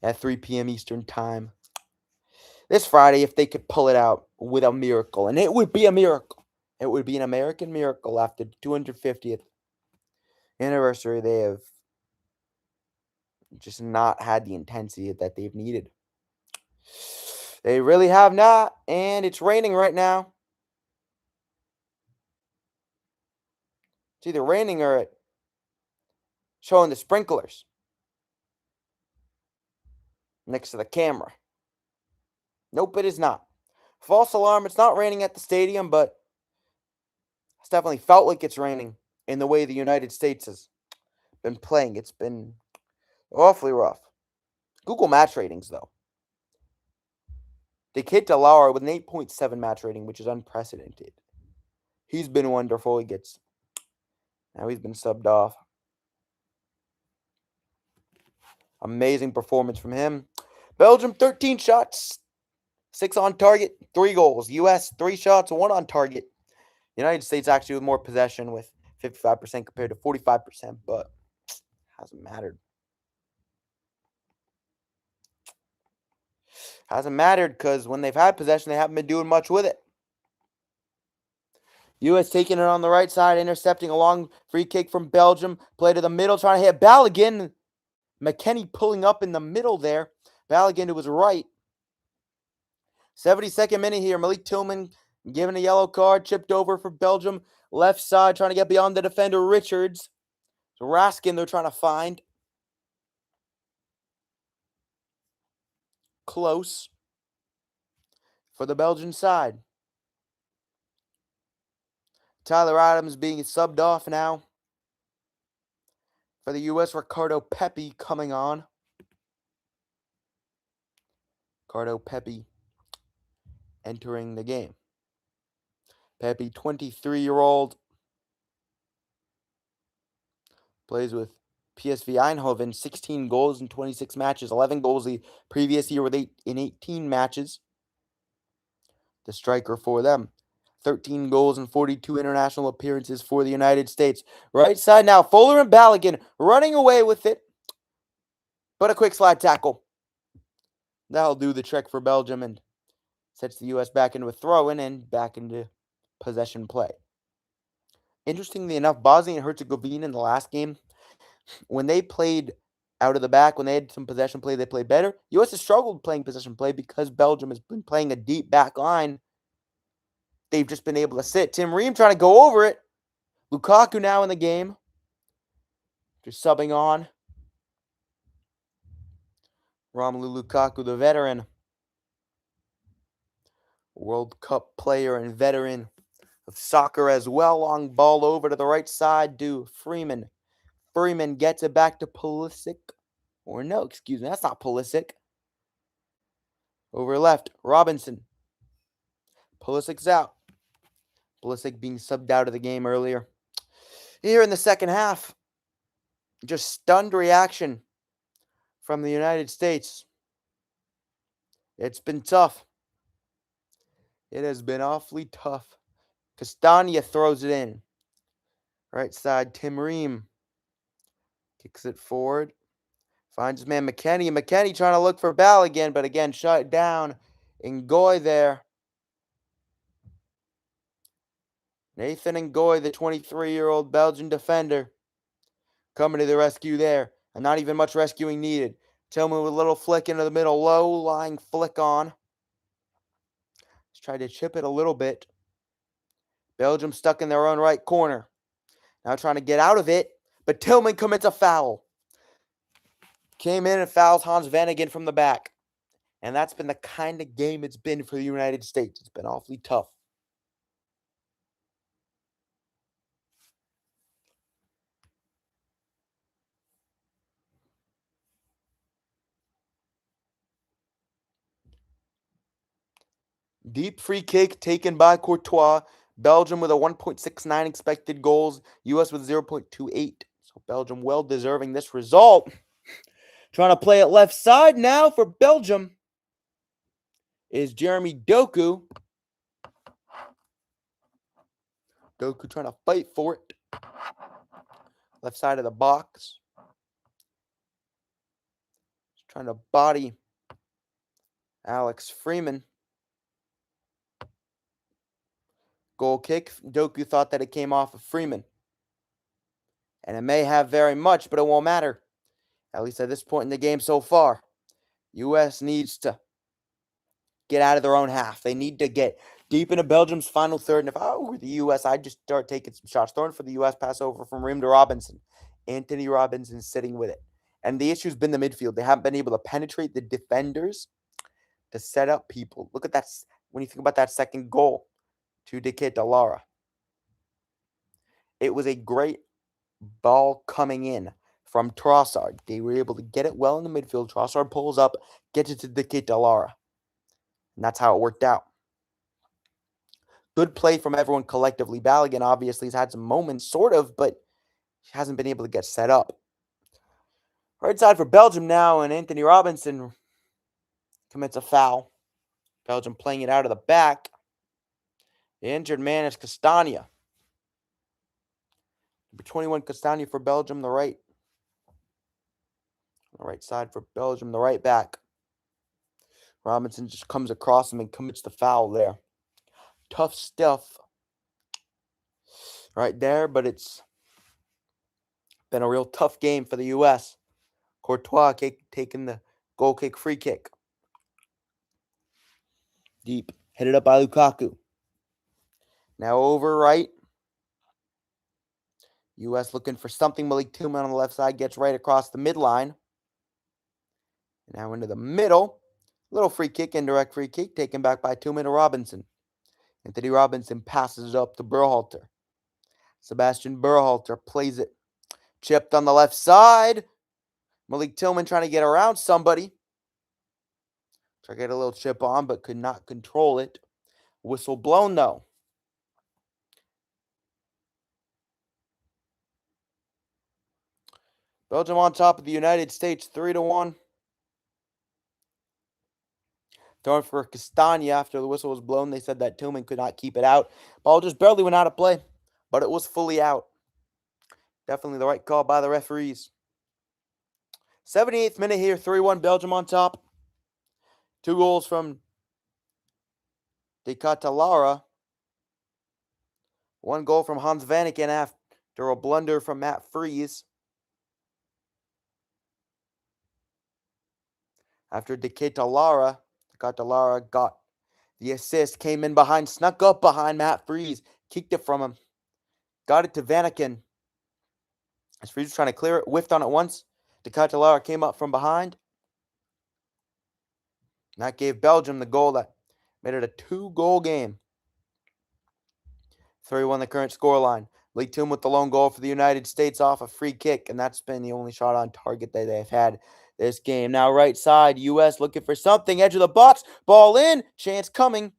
at 3 p.m. Eastern Time this Friday if they could pull it out with a miracle. And it would be a miracle. It would be an American miracle after the 250th anniversary. They have just not had the intensity that they've needed. They really have not, and it's raining right now. It's either raining or showing the sprinklers next to the camera. Nope, it is not. False alarm, it's not raining at the stadium, but it's definitely felt like it's raining in the way the United States has been playing. It's been awfully rough. Google match ratings, though. The kid Delara with an 8.7 match rating, which is unprecedented. He's been wonderful. Now he's been subbed off. Amazing performance from him. Belgium, 13 shots, 6 on target, 3 goals. U.S., 3 shots, 1 on target. United States actually with more possession with 55% compared to 45%, but hasn't mattered. Hasn't mattered because when they've had possession, they haven't been doing much with it. U.S. taking it on the right side, intercepting a long free kick from Belgium. Play to the middle, trying to hit Balogun. McKennie pulling up in the middle there. Balogun to his right. 72nd minute here. Malik Tillman given a yellow card. Chipped over for Belgium. Left side, trying to get beyond the defender, Richards. So Raskin they're trying to find. Close for the Belgian side. Tyler Adams being subbed off now. For the U.S., Ricardo Pepi coming on. Ricardo Pepi entering the game. Pepi, 23-year-old. Plays with PSV Eindhoven, 16 goals in 26 matches. 11 goals the previous year in 18 matches. The striker for them. 13 goals and 42 international appearances for the United States. Right side now, Folarin Balogun running away with it. But a quick slide tackle. That'll do the trick for Belgium and sets the U.S. back into a throw-in and back into possession play. Interestingly enough, Bosnia and Herzegovina in the last game, when they played out of the back, when they had some possession play, they played better. U.S. has struggled playing possession play because Belgium has been playing a deep back line. They've just been able to sit. Tim Ream trying to go over it. Lukaku now in the game. Just subbing on. Romelu Lukaku, the veteran. World Cup player and veteran of soccer as well. Long ball over to the right side to Freeman. Freeman gets it back to Pulisic. Or no, excuse me, that's not Pulisic. Over left, Robinson. Pulisic's out. Pulisic being subbed out of the game earlier. Here in the second half, just stunned reaction from the United States. It's been tough. It has been awfully tough. Castagna throws it in. Right side, Tim Ream. Kicks it forward. Finds his man McKennie. McKennie trying to look for Balogun, but again, shut down. Ngoy there. Nathan Ngoy, the 23-year-old Belgian defender, coming to the rescue there. And not even much rescuing needed. Tillman with a little flick into the middle, low lying flick on. Let's try to chip it a little bit. Belgium stuck in their own right corner. Now trying to get out of it, but Tillman commits a foul. Came in and fouls Hans Vanaken from the back. And that's been the kind of game it's been for the United States. It's been awfully tough. Deep free kick taken by Courtois. Belgium with a 1.69 expected goals. U.S. with 0.28. So Belgium well deserving this result. Trying to play it left side now for Belgium is Jeremy Doku. Doku trying to fight for it. Left side of the box. Trying to body Alex Freeman. Goal kick. Doku thought that it came off of Freeman. And it may have very much, but it won't matter. At least at this point in the game so far. U.S. needs to get out of their own half. They need to get deep into Belgium's final third. And if I were the U.S., I'd just start taking some shots. Throwing for the U.S. pass over from Ream to Robinson. Anthony Robinson sitting with it. And the issue's been the midfield. They haven't been able to penetrate the defenders to set up people. Look at that. When you think about that second goal to Delara. It was a great ball coming in from Trossard. They were able to get it well in the midfield. Trossard pulls up, gets it to Delara. And that's how it worked out. Good play from everyone collectively. Balogun obviously has had some moments, sort of, but he hasn't been able to get set up. Right side for Belgium now, and Anthony Robinson commits a foul. Belgium playing it out of the back. The injured man is Castagna. Number 21, Castagna for Belgium, the right. The right side for Belgium, the right back. Robinson just comes across him and commits the foul there. Tough stuff right there, but it's been a real tough game for the U.S. Courtois taking the goal kick, free kick. Deep, headed up by Lukaku. Now over right. U.S. looking for something. Malik Tillman on the left side gets right across the midline. Now into the middle. Little free kick, indirect free kick, taken back by Tillman to Robinson. Anthony Robinson passes it up to Berhalter. Sebastian Berhalter plays it. Chipped on the left side. Malik Tillman trying to get around somebody. Try to get a little chip on, but could not control it. Whistle blown, though. Belgium on top of the United States, 3-1. Throwing for Castagna after the whistle was blown. They said that Tillman could not keep it out. Ball just barely went out of play, but it was fully out. Definitely the right call by the referees. 78th minute here, 3-1 Belgium on top. 2 goals from Delara. 1 goal from Hans Vanaken after a blunder from Matt Fries. After Delara got the assist, came in behind, snuck up behind Matt Fries, kicked it from him, got it to Vanaken. As Fries was trying to clear it, whiffed on it once. Delara came up from behind. And that gave Belgium the goal that made it a 2-goal game. 3-1 the current scoreline. Lee Toom with the lone goal for the United States off a free kick, and that's been the only shot on target that they've had this game. Now right side, U.S. looking for something. Edge of the box, ball in, chance coming.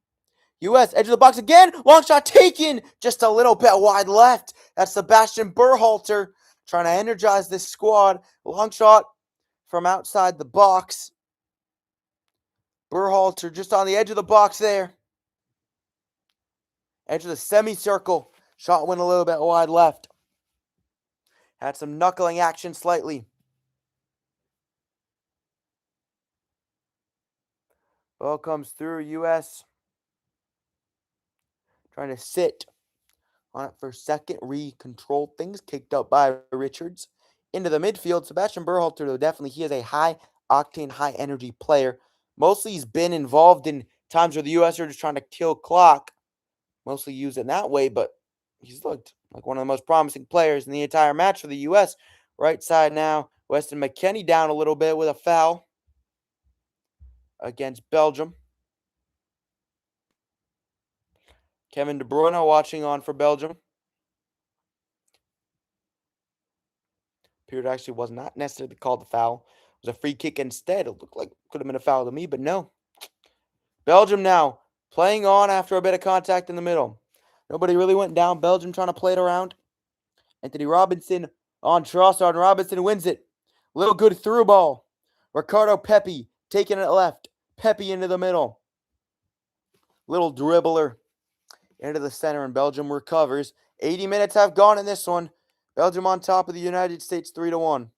U.S. edge of the box again, long shot taken, just a little bit wide left. That's Sebastian Berhalter trying to energize this squad. Long shot from outside the box. Berhalter just on the edge of the box there. Edge of the semicircle. Shot went a little bit wide left. Had some knuckling action slightly. Ball comes through. U.S. trying to sit on it for a second. Re-control things. Kicked up by Richards. Into the midfield. Sebastian Berhalter, though, definitely he has a high octane, high energy player. Mostly he's been involved in times where the U.S. are just trying to kill clock. Mostly use it that way, but he's looked like one of the most promising players in the entire match for the U.S. Right side now, Weston McKennie down a little bit with a foul against Belgium. Kevin De Bruyne watching on for Belgium. Appeared actually was not necessarily called the foul. It was a free kick instead. It looked like it could have been a foul to me, but no. Belgium now playing on after a bit of contact in the middle. Nobody really went down. Belgium trying to play it around. Anthony Robinson on Trossard, and Robinson wins it. Little good through ball. Ricardo Pepi taking it left. Pepi into the middle. Little dribbler into the center, and Belgium recovers. 80 minutes have gone in this one. Belgium on top of the United States 3-1.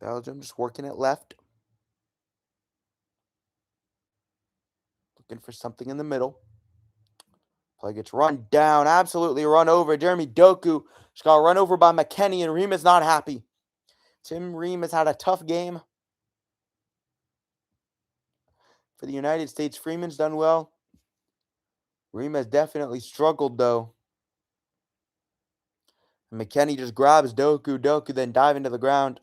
Belgium just working it left. Looking for something in the middle. Play gets run down, absolutely run over. Jeremy Doku just got run over by McKennie, and Reem is not happy. Tim Ream has had a tough game. For the United States, Freeman's done well. Reem has definitely struggled, though. And McKennie just grabs Doku. Doku then dive into the ground.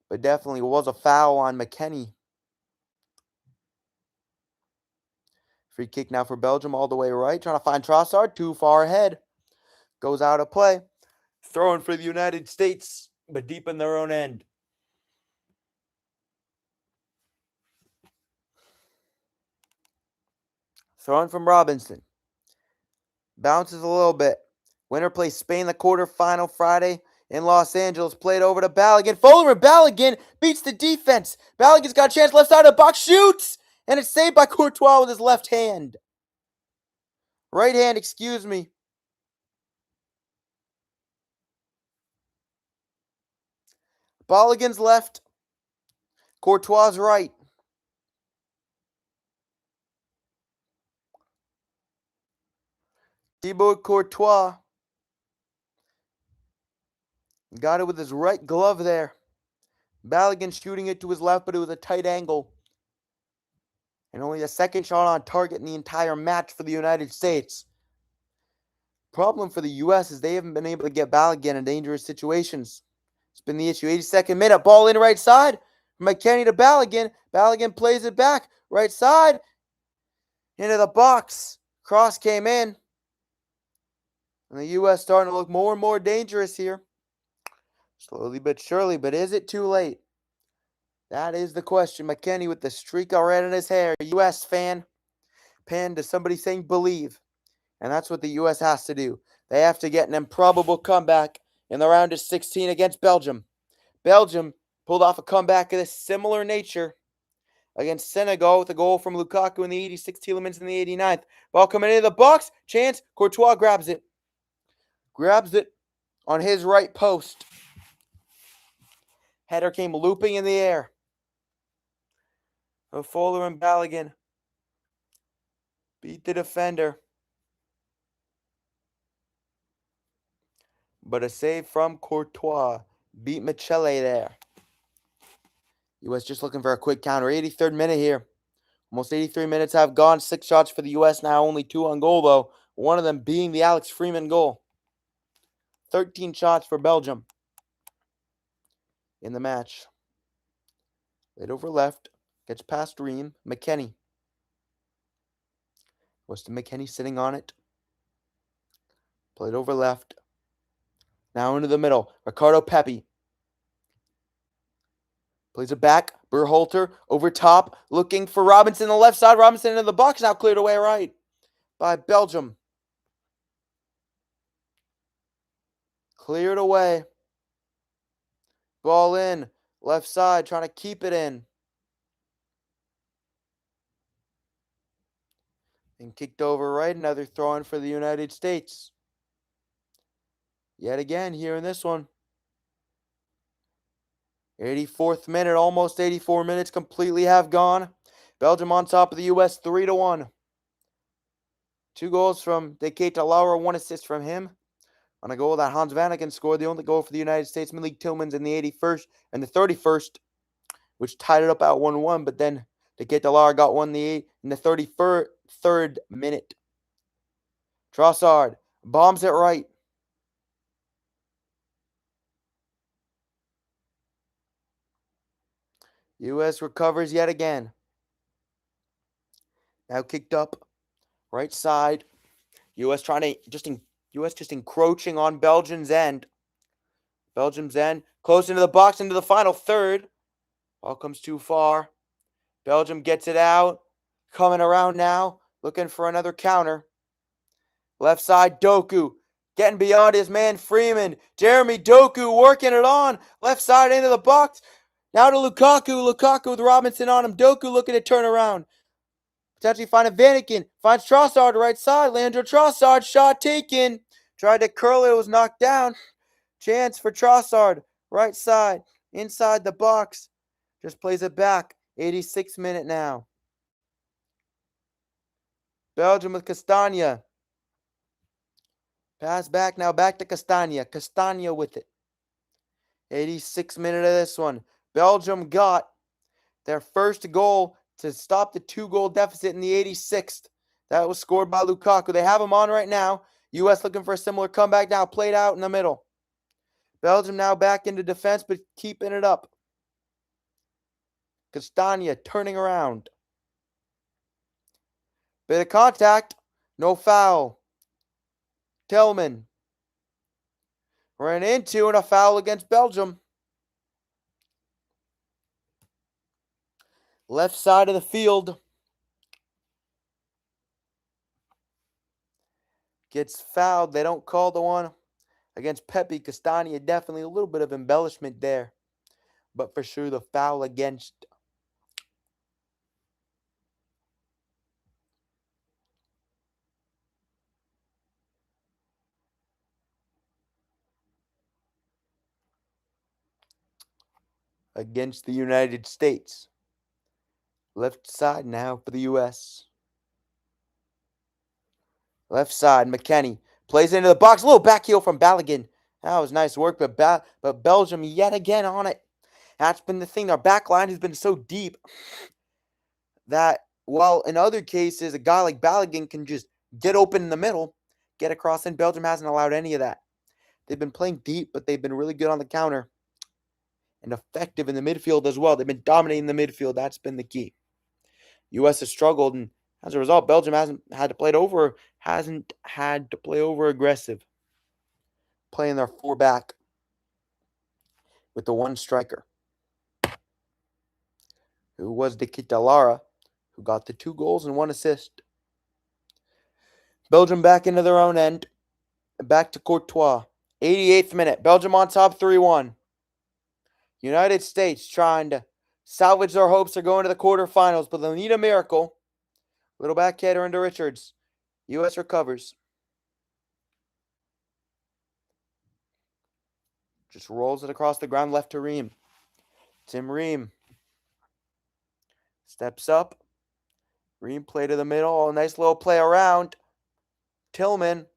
But definitely was a foul on McKennie. Free kick now for Belgium all the way right. Trying to find Trossard. Too far ahead. Goes out of play. Throwing for the United States, but deep in their own end. Throwing from Robinson. Bounces a little bit. Winner plays Spain the quarterfinal Friday in Los Angeles. Played over to Balogun. Folarin Balogun beats the defense. Balogun's got a chance left side of the box. Shoots! And it's saved by Courtois with his left hand. Right hand, excuse me. Balogun's left. Courtois' right. Thibaut Courtois got it with his right glove there. Balogun shooting it to his left, but it was a tight angle. And only the second shot on target in the entire match for the United States. Problem for the U.S. is they haven't been able to get Balogun in dangerous situations. It's been the issue. 82nd minute, ball in right side. McKennie to Balogun. Balogun plays it back. Right side. Into the box. Cross came in. And the U.S. starting to look more and more dangerous here. Slowly but surely, but is it too late? That is the question. McKennie with the streak already in his hair. U.S. fan. Pinned to somebody saying believe. And that's what the U.S. has to do. They have to get an improbable comeback in the round of 16 against Belgium. Belgium pulled off a comeback of a similar nature against Senegal with a goal from Lukaku in the 86th, Tielemans in the 89th. Ball coming into the box. Chance. Courtois grabs it. Grabs it on his right post. Header came looping in the air. Folarin Balogun beat the defender. But a save from Courtois beat Michele there. U.S. just looking for a quick counter. 83rd minute here. Almost 83 minutes have gone. 6 shots for the U.S. now. Only 2 on goal, though. One of them being the Alex Freeman goal. 13 shots for Belgium in the match. Laid over left. Gets past Ream. McKennie. Weston McKennie sitting on it. Played over left. Now into the middle. Ricardo Pepi. Plays it back. Berhalter over top. Looking for Robinson on the left side. Robinson into the box. Now cleared away right by Belgium. Cleared away. Ball in. Left side. Trying to keep it in. And kicked over right. Another throw in for the United States. Yet again here in this one. 84th minute. Almost 84 minutes completely have gone. Belgium on top of the U.S. 3-1. 2 goals from De Ketelaere, 1 assist from him. On a goal that Hans Vanaken scored, the only goal for the United States, Malik Tillman's in the 81st and the 31st, which tied it up at 1-1, but then De Ketelaere got one in the 33rd minute. Trossard bombs it right. U.S. recovers yet again. Now kicked up, right side. U.S. just encroaching on Belgium's end. Close into the box, into the final third. Ball comes too far. Belgium gets it out. Coming around now, looking for another counter. Left side, Doku. Getting beyond his man, Freeman. Jeremy Doku working it on. Left side into the box. Now to Lukaku. Lukaku with Robinson on him. Doku looking to turn around. Potentially find a Vanaken. Finds Trossard right side. Leandro Trossard. Shot taken. Tried to curl it. It was knocked down. Chance for Trossard. Right side. Inside the box. Just plays it back. 86th minute now. Belgium with Castagna. Pass back now. Back to Castagna. Castagna with it. 86th minute of this one. Belgium got their first goal to stop the 2-goal deficit in the 86th. That was scored by Lukaku. They have him on right now. U.S. looking for a similar comeback now. Played out in the middle. Belgium now back into defense, but keeping it up. Castagna turning around. Bit of contact. No foul. Tillman. Ran into and a foul against Belgium. Left side of the field. Gets fouled. They don't call the one against Pepe. Castagna, definitely a little bit of embellishment there. But for sure the foul against the United States. Left side now for the U.S. Left side, McKennie plays into the box. A little back heel from Balogun. That was nice work, but Belgium yet again on it. That's been the thing. Our back line has been so deep that while in other cases a guy like Balogun can just get open in the middle, get across, and Belgium hasn't allowed any of that. They've been playing deep, but they've been really good on the counter and effective in the midfield as well. They've been dominating the midfield. That's been the key. U.S. has struggled, and as a result, Belgium hasn't had to play over aggressive, playing their 4-back with the one striker, who was De Ketelaere, who got the 2 goals and 1 assist. Belgium back into their own end, back to Courtois. 88th minute, Belgium on top 3-1. United States trying to salvage their hopes of going to the quarterfinals, but they'll need a miracle. Little backhander into Richards. U.S. recovers. Just rolls it across the ground left to Ream. Tim Ream steps up. Ream play to the middle. A nice little play around. Tillman.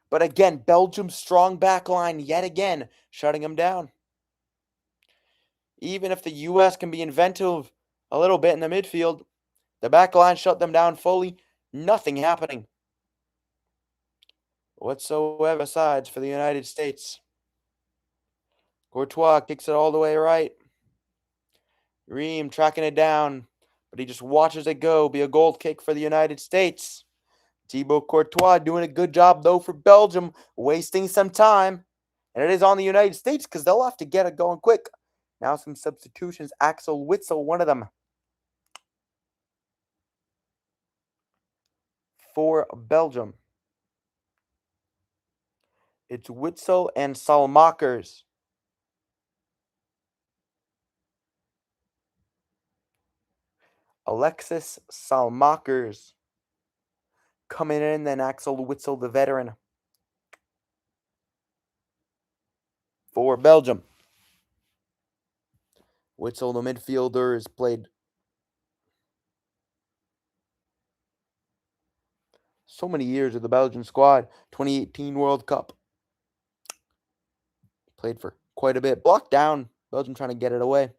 But again, Belgium's strong back line yet again shutting him down. Even if the U.S. can be inventive a little bit in the midfield, the back line shut them down fully. Nothing happening whatsoever besides for the United States. Courtois kicks it all the way right. Ream tracking it down, but he just watches it go. Be a goal kick for the United States. Thibaut Courtois doing a good job, though, for Belgium, wasting some time. And it is on the United States because they'll have to get it going quick. Now some substitutions. Axel Witsel, one of them. For Belgium. It's Witsel and Salmakers. Alexis Salmakers coming in, then Axel Witsel, the veteran. For Belgium. Witsel, the midfielder, has played so many years with the Belgian squad. 2018 World Cup. Played for quite a bit. Blocked down. Belgium trying to get it away.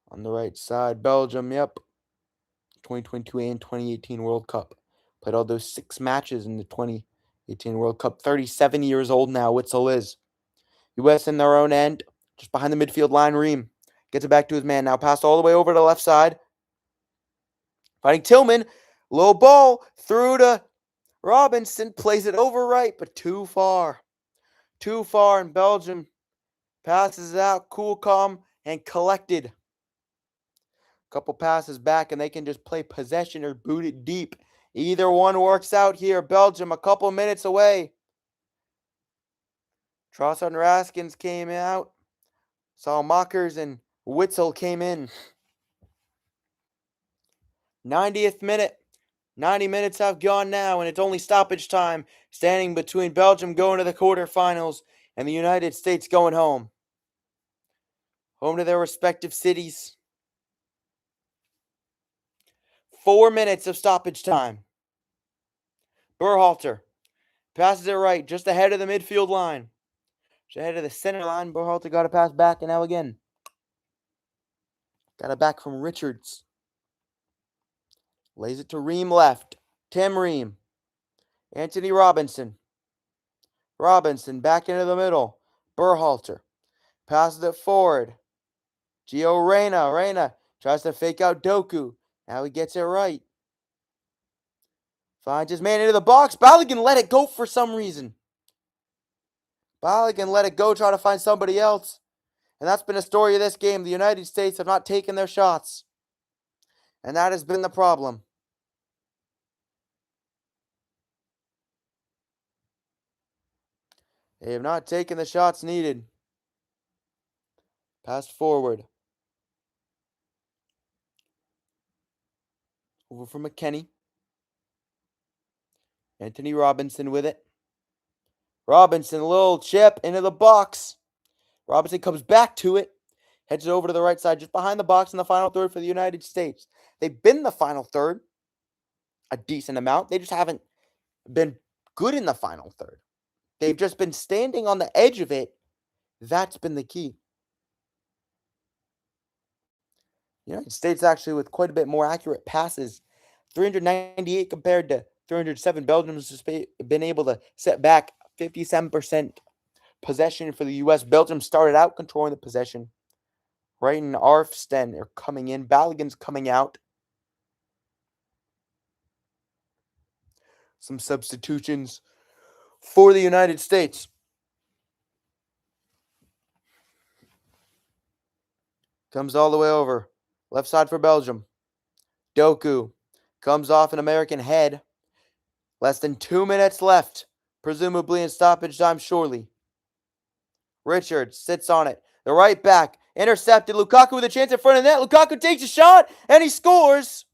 On the right side, Belgium, yep. 2022 and 2018 World Cup. Played all those 6 matches in the 2018 World Cup. 37 years old now, Witzel is. U.S. in their own end, just behind the midfield line. Ream gets it back to his man. Now passed all the way over to the left side. Fighting Tillman. Low ball through to Robinson. Plays it over right, but too far. Too far, and Belgium passes it out. Cool, calm, and collected. Couple passes back, and they can just play possession or boot it deep. Either one works out here. Belgium a couple minutes away. Trossard and Raskins came out. Salmakers and Witzel came in. 90th minute. 90 minutes have gone now, and it's only stoppage time, standing between Belgium going to the quarterfinals and the United States going home. Home to their respective cities. 4 minutes of stoppage time. Berhalter passes it right, just ahead of the midfield line. Just ahead of the center line. Berhalter got a pass back, and now again. Got it back from Richards. Lays it to Ream left. Tim Ream. Anthony Robinson. Robinson back into the middle. Berhalter passes it forward. Gio Reyna. Reyna tries to fake out Doku. Now he gets it right. Finds his man into the box. Balogun let it go for some reason. Balogun let it go, try to find somebody else. And that's been a story of this game. The United States have not taken their shots. And that has been the problem. They have not taken the shots needed. Passed forward. Over for McKennie. Anthony Robinson with it. Robinson, little chip into the box. Robinson comes back to it. Heads it over to the right side, just behind the box in the final third for the United States. They've been the final third a decent amount. They just haven't been good in the final third. They've just been standing on the edge of it. That's been the key. The United States actually with quite a bit more accurate passes. 398 compared to 307. Belgium's just been able to set back 57% possession for the U.S. Belgium started out controlling the possession. Wright and Arfsten are coming in. Balogun's coming out. Some substitutions for the United States. Comes all the way over. Left side for Belgium. Doku comes off an American head. Less than 2 minutes left. Presumably in stoppage time, surely. Richards sits on it. The right back. Intercepted. Lukaku with a chance in front of net. Lukaku takes a shot, and he scores.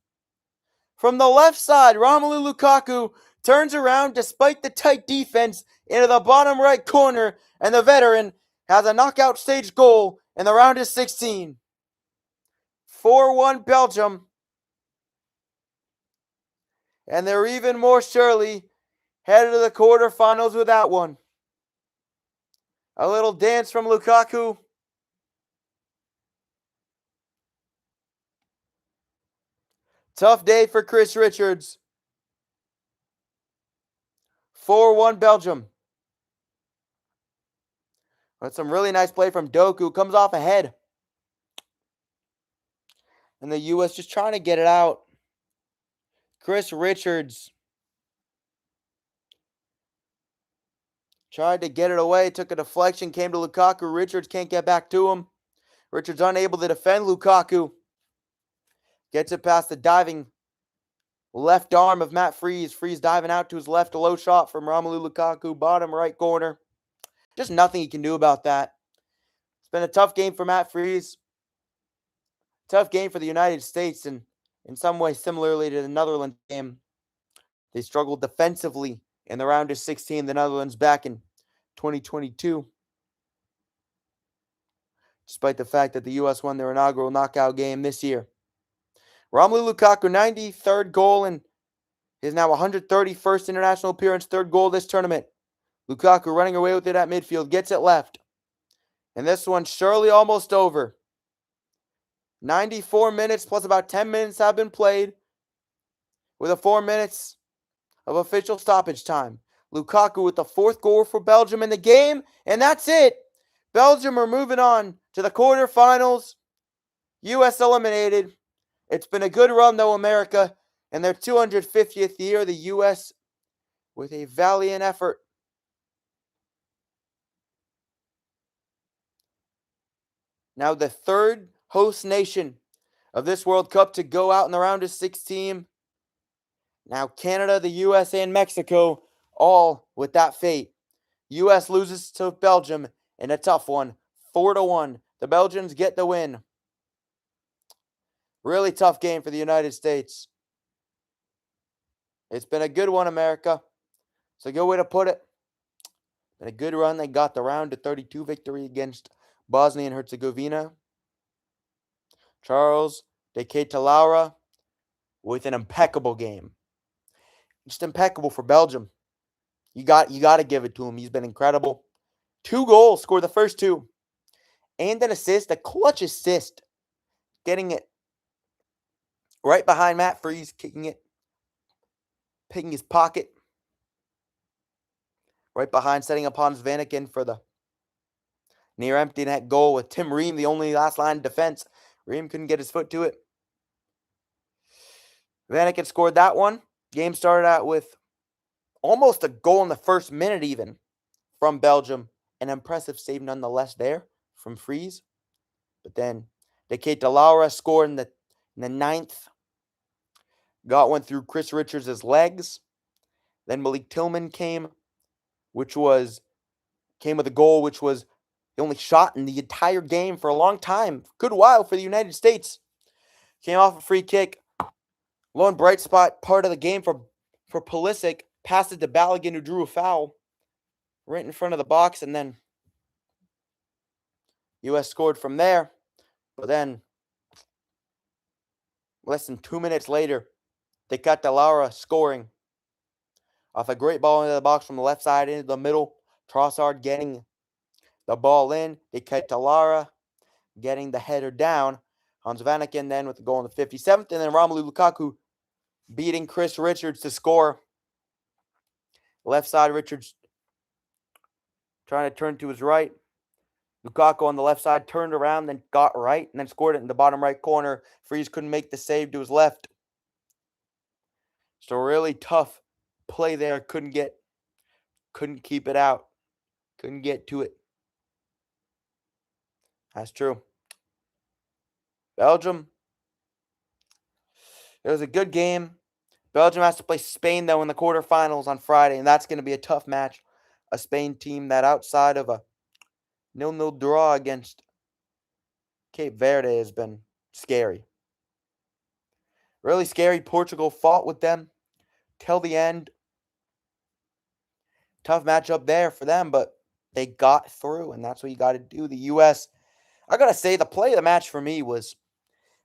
From the left side, Romelu Lukaku turns around despite the tight defense into the bottom right corner, and the veteran has a knockout stage goal in the round of 16. 4-1 Belgium. And they're even more surely headed to the quarterfinals with that one. A little dance from Lukaku. Tough day for Chris Richards. 4-1 Belgium. That's some really nice play from Doku. Comes off ahead. And the U.S. just trying to get it out. Chris Richards tried to get it away. Took a deflection. Came to Lukaku. Richards can't get back to him. Richards unable to defend Lukaku. Gets it past the diving left arm of Matt Freese. Freese diving out to his left. A low shot from Romelu Lukaku. Bottom right corner. Just nothing he can do about that. It's been a tough game for Matt Freese. Tough game for the United States. And in some ways, similarly to the Netherlands game, they struggled defensively in the round of 16. The Netherlands back in 2022. Despite the fact that the U.S. won their inaugural knockout game this year. Romelu Lukaku, 93rd goal in His now 131st international appearance, third goal this tournament. Lukaku running away with it at midfield, gets it left. And this one's surely almost over. 94 minutes plus about 10 minutes have been played with a 4 minutes of official stoppage time. Lukaku with the fourth goal for Belgium in the game, and that's it. Belgium are moving on to the quarterfinals. U.S. eliminated. It's been a good run, though, America, in their 250th year. The U.S. with a valiant effort. Now the third host nation of this World Cup to go out in the round of 16. Now Canada, the U.S., and Mexico all with that fate. U.S. loses to Belgium in a tough one, 4-1. The Belgians get the win. Really tough game for the United States. It's been a good one, America. It's a good way to put it. Been a good run. They got the round of 32 victory against Bosnia and Herzegovina. Charles de Ketelaere with an impeccable game. Just impeccable for Belgium. You got to give it to him. He's been incredible. 2 goals, scored the first 2. And an assist, a clutch assist. Getting it right behind Matt Freese, kicking it, picking his pocket. Right behind, setting up Hans Vanaken for the near empty net goal with Tim Ream, the only last line of defense. Ream couldn't get his foot to it. Vanaken scored that one. Game started out with almost a goal in the first minute even from Belgium. An impressive save nonetheless there from Freese. But then De Ketelaere scored in the 9th. Got one through Chris Richards' legs. Then Malik Tillman came with a goal which was the only shot in the entire game for a long time. Good while for the United States. Came off a free kick. Lone bright spot part of the game for Pulisic. Passed it to Balogun, who drew a foul right in front of the box, and then U.S. scored from there. But then, less than 2 minutes later, De Ketelaere scoring off a great ball into the box from the left side into the middle. Trossard getting the ball in. De Ketelaere getting the header down. Hans Vanaken then with the goal in the 57th. And then Romelu Lukaku beating Chris Richards to score. Left side, Richards trying to turn to his right. Lukaku on the left side turned around, then got right, and then scored it in the bottom right corner. Freese couldn't make the save to his left. So really tough play there. Couldn't keep it out. Couldn't get to it. That's true. Belgium. It was a good game. Belgium has to play Spain, though, in the quarterfinals on Friday, and that's going to be a tough match. A Spain team that outside of a 0-0 draw against Cape Verde has been scary. Really scary. Portugal fought with them till the end. Tough matchup there for them, but they got through, and that's what you got to do. The U.S., I got to say, the play of the match for me was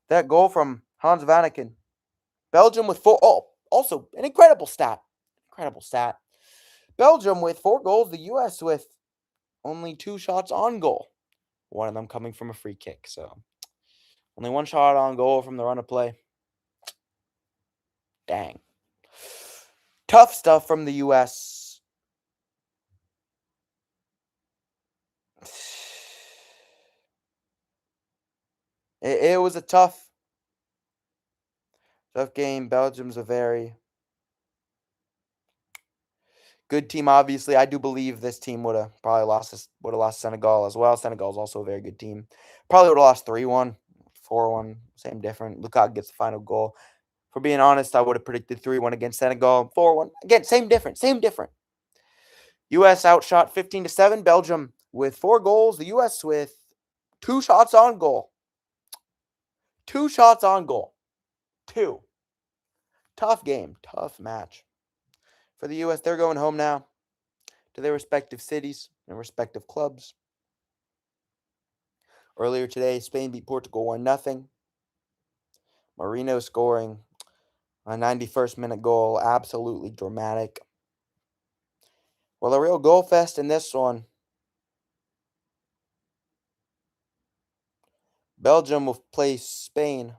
that goal from Hans Vanaken. Belgium with 4. Oh, also an incredible stat. Incredible stat. Belgium with 4 goals. The U.S. with only 2 shots on goal. One of them coming from a free kick. So, only 1 shot on goal from the run of play. Dang. Tough stuff from the U.S. It was a tough game. Belgium's a very good team, obviously. I do believe this team would have probably lost Senegal as well. Senegal's also a very good team. Probably would have lost 3-1, 4-1, same different. Lukaku gets the final goal. For being honest, I would have predicted 3-1 against Senegal, 4-1. Again, same different. U.S. outshot 15-7. Belgium with 4 goals. The U.S. with 2 shots on goal. 2 shots on goal. 2. Tough game. Tough match. For the U.S., they're going home now to their respective cities and respective clubs. Earlier today, Spain beat Portugal 1-0. Marino scoring A 91st minute goal, absolutely dramatic. Well, a real goal fest in this one. Belgium will play Spain.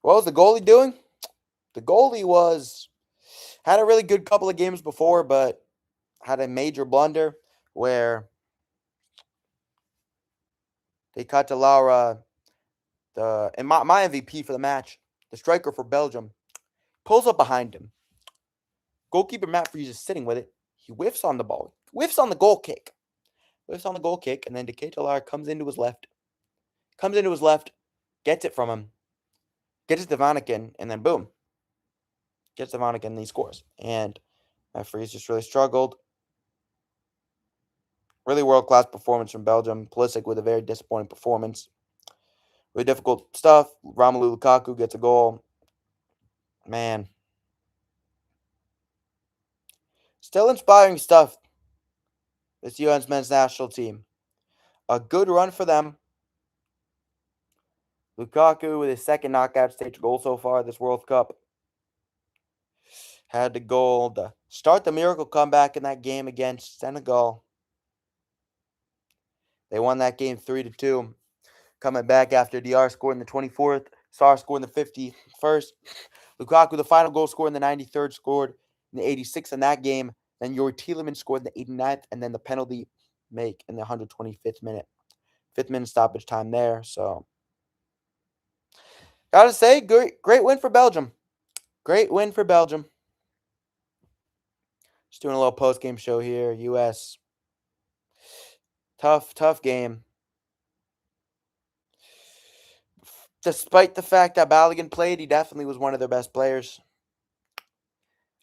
What was the goalie doing? The goalie had a really good couple of games before, but had a major blunder where they cut to Laura, and my MVP for the match, the striker for Belgium, pulls up behind him. Goalkeeper Matt Freeze is sitting with it. He whiffs on the ball, whiffs on the goal kick, and then Decay Lara comes into his left, gets it from him, gets it to Vanaken, and then boom, gets to Vanaken and he scores. And Matt Freeze just really struggled. Really world-class performance from Belgium. Pulisic with a very disappointing performance. Really difficult stuff. Romelu Lukaku gets a goal. Man. Still inspiring stuff. This U.S. men's national team. A good run for them. Lukaku with his second knockout stage goal so far this World Cup. Had the goal to start the miracle comeback in that game against Senegal. They won that game 3-2. Coming back after DR scored in the 24th. Sarr scored in the 51st. Lukaku, the final goal, scored in the 93rd, scored in the 86th in that game. Then Yuri Tielemans scored in the 89th, and then the penalty make in the 125th minute. 5th minute stoppage time there. So, gotta say, great win for Belgium. Great win for Belgium. Just doing a little post-game show here. U.S. Tough game. Despite the fact that Balogun played, he definitely was one of their best players.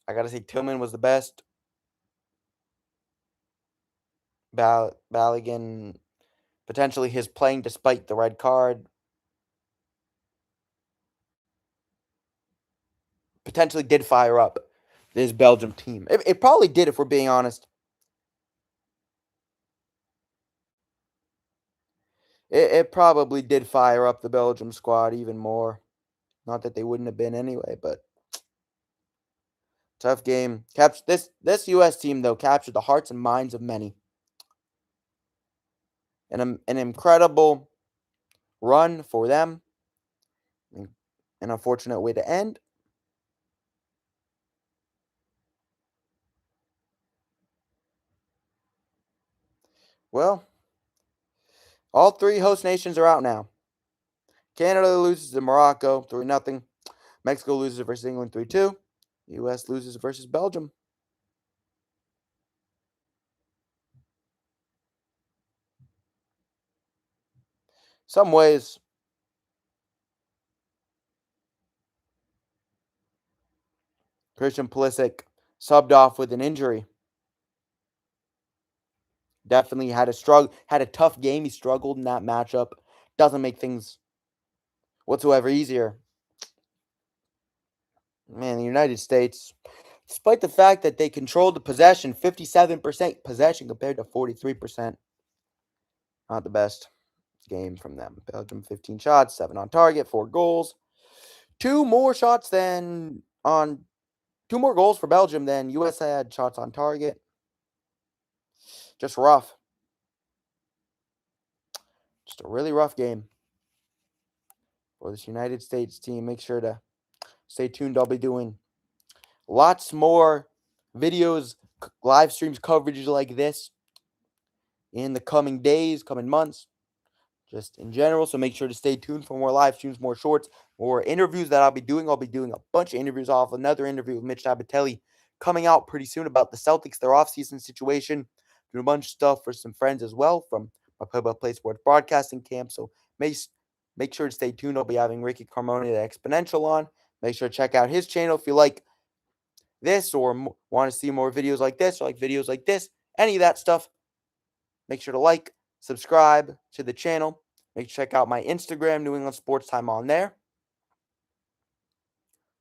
I gotta say, Tillman was the best. Balogun, potentially his playing despite the red card, potentially did fire up this Belgium team. It probably did, if we're being honest. It probably did fire up the Belgium squad even more. Not that they wouldn't have been anyway, but tough game. This U.S. team, though, captured the hearts and minds of many. An incredible run for them. An unfortunate way to end. Well, all three host nations are out now. Canada loses to Morocco 3-0. Mexico loses versus England 3-2. U.S. loses versus Belgium. Some ways, Christian Pulisic subbed off with an injury. Definitely had a tough game. He struggled in that matchup. Doesn't make things whatsoever easier. Man, the United States, despite the fact that they controlled the possession, 57% possession compared to 43%. Not the best game from them. Belgium 15 shots, 7 on target, 4 goals. Two more goals for Belgium than US had shots on target. Just rough. Just a really rough game for this United States team. Make sure to stay tuned. I'll be doing lots more videos, live streams, coverages like this in the coming days, coming months, just in general. So make sure to stay tuned for more live streams, more shorts, more interviews that I'll be doing. I'll be doing a bunch of interviews off. Another interview with Mitch Sabatelli coming out pretty soon about the Celtics, their offseason situation. Doing a bunch of stuff for some friends as well from my play-by-play sports broadcasting camp. So make sure to stay tuned. I'll be having Ricky Carmona, the Exponential, on. Make sure to check out his channel if you like this or want to see more videos like this or like videos like this, any of that stuff. Make sure to like, subscribe to the channel. Make sure to check out my Instagram, New England Sports Time, on there,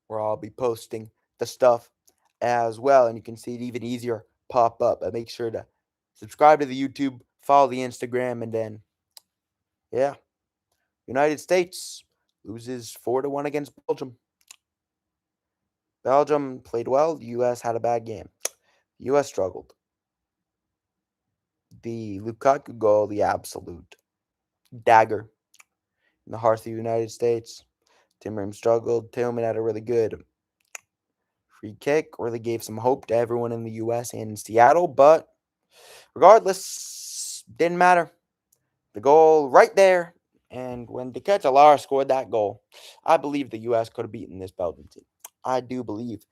where I'll be posting the stuff as well. And you can see it even easier pop up. But make sure to subscribe to the YouTube, follow the Instagram, and then, yeah, United States loses 4-1 against Belgium. Belgium played well. The U.S. had a bad game. The U.S. struggled. The Lukaku goal, the absolute dagger in the heart of the United States. Tim Ream struggled. Tillman had a really good free kick, really gave some hope to everyone in the U.S. and in Seattle. But regardless, didn't matter. The goal right there. And when Lara scored that goal, I believe the U.S. could have beaten this Belgium team. I do believe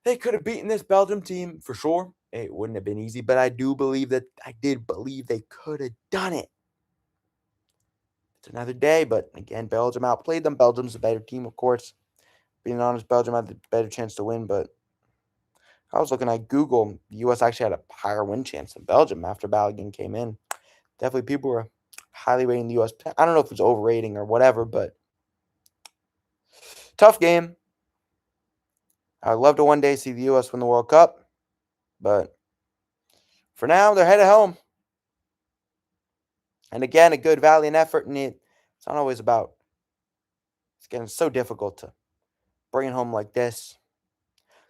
they could have beaten this Belgium team for sure. It wouldn't have been easy, but I did believe they could have done it. It's another day, but again, Belgium outplayed them. Belgium's a better team, of course. Being honest, Belgium had the better chance to win, but I was looking at Google. The U.S. actually had a higher win chance than Belgium after Balogun came in. Definitely people were highly rating the U.S. I don't know if it's overrating or whatever, but tough game. I'd love to one day see the U.S. win the World Cup, but for now, they're headed home. And again, a good valiant effort, and it's not always about. It's getting so difficult to bring it home like this.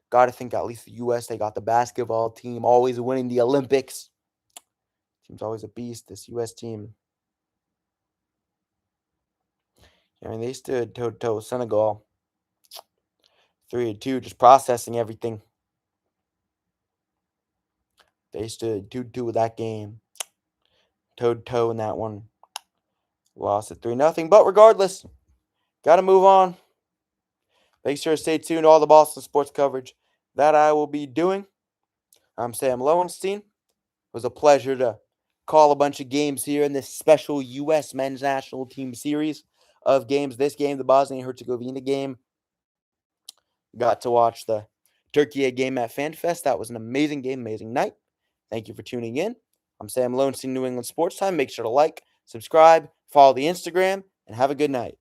Got to think at least the U.S. They got the basketball team always winning the Olympics. Team's always a beast. This U.S. team. I mean, they stood toe to toe with Senegal. 3-2, just processing everything. They stood 2-2 with that game. Toe to toe in that one. Lost at 3-0. But regardless, got to move on. Make sure to stay tuned to all the Boston sports coverage that I will be doing. I'm Sam Lowenstein. It was a pleasure to call a bunch of games here in this special U.S. men's national team series of games. This game, the Bosnia-Herzegovina game. Got to watch the Turkey game at FanFest. That was an amazing game, amazing night. Thank you for tuning in. I'm Sam Lowenstein, New England Sports Time. Make sure to like, subscribe, follow the Instagram, and have a good night.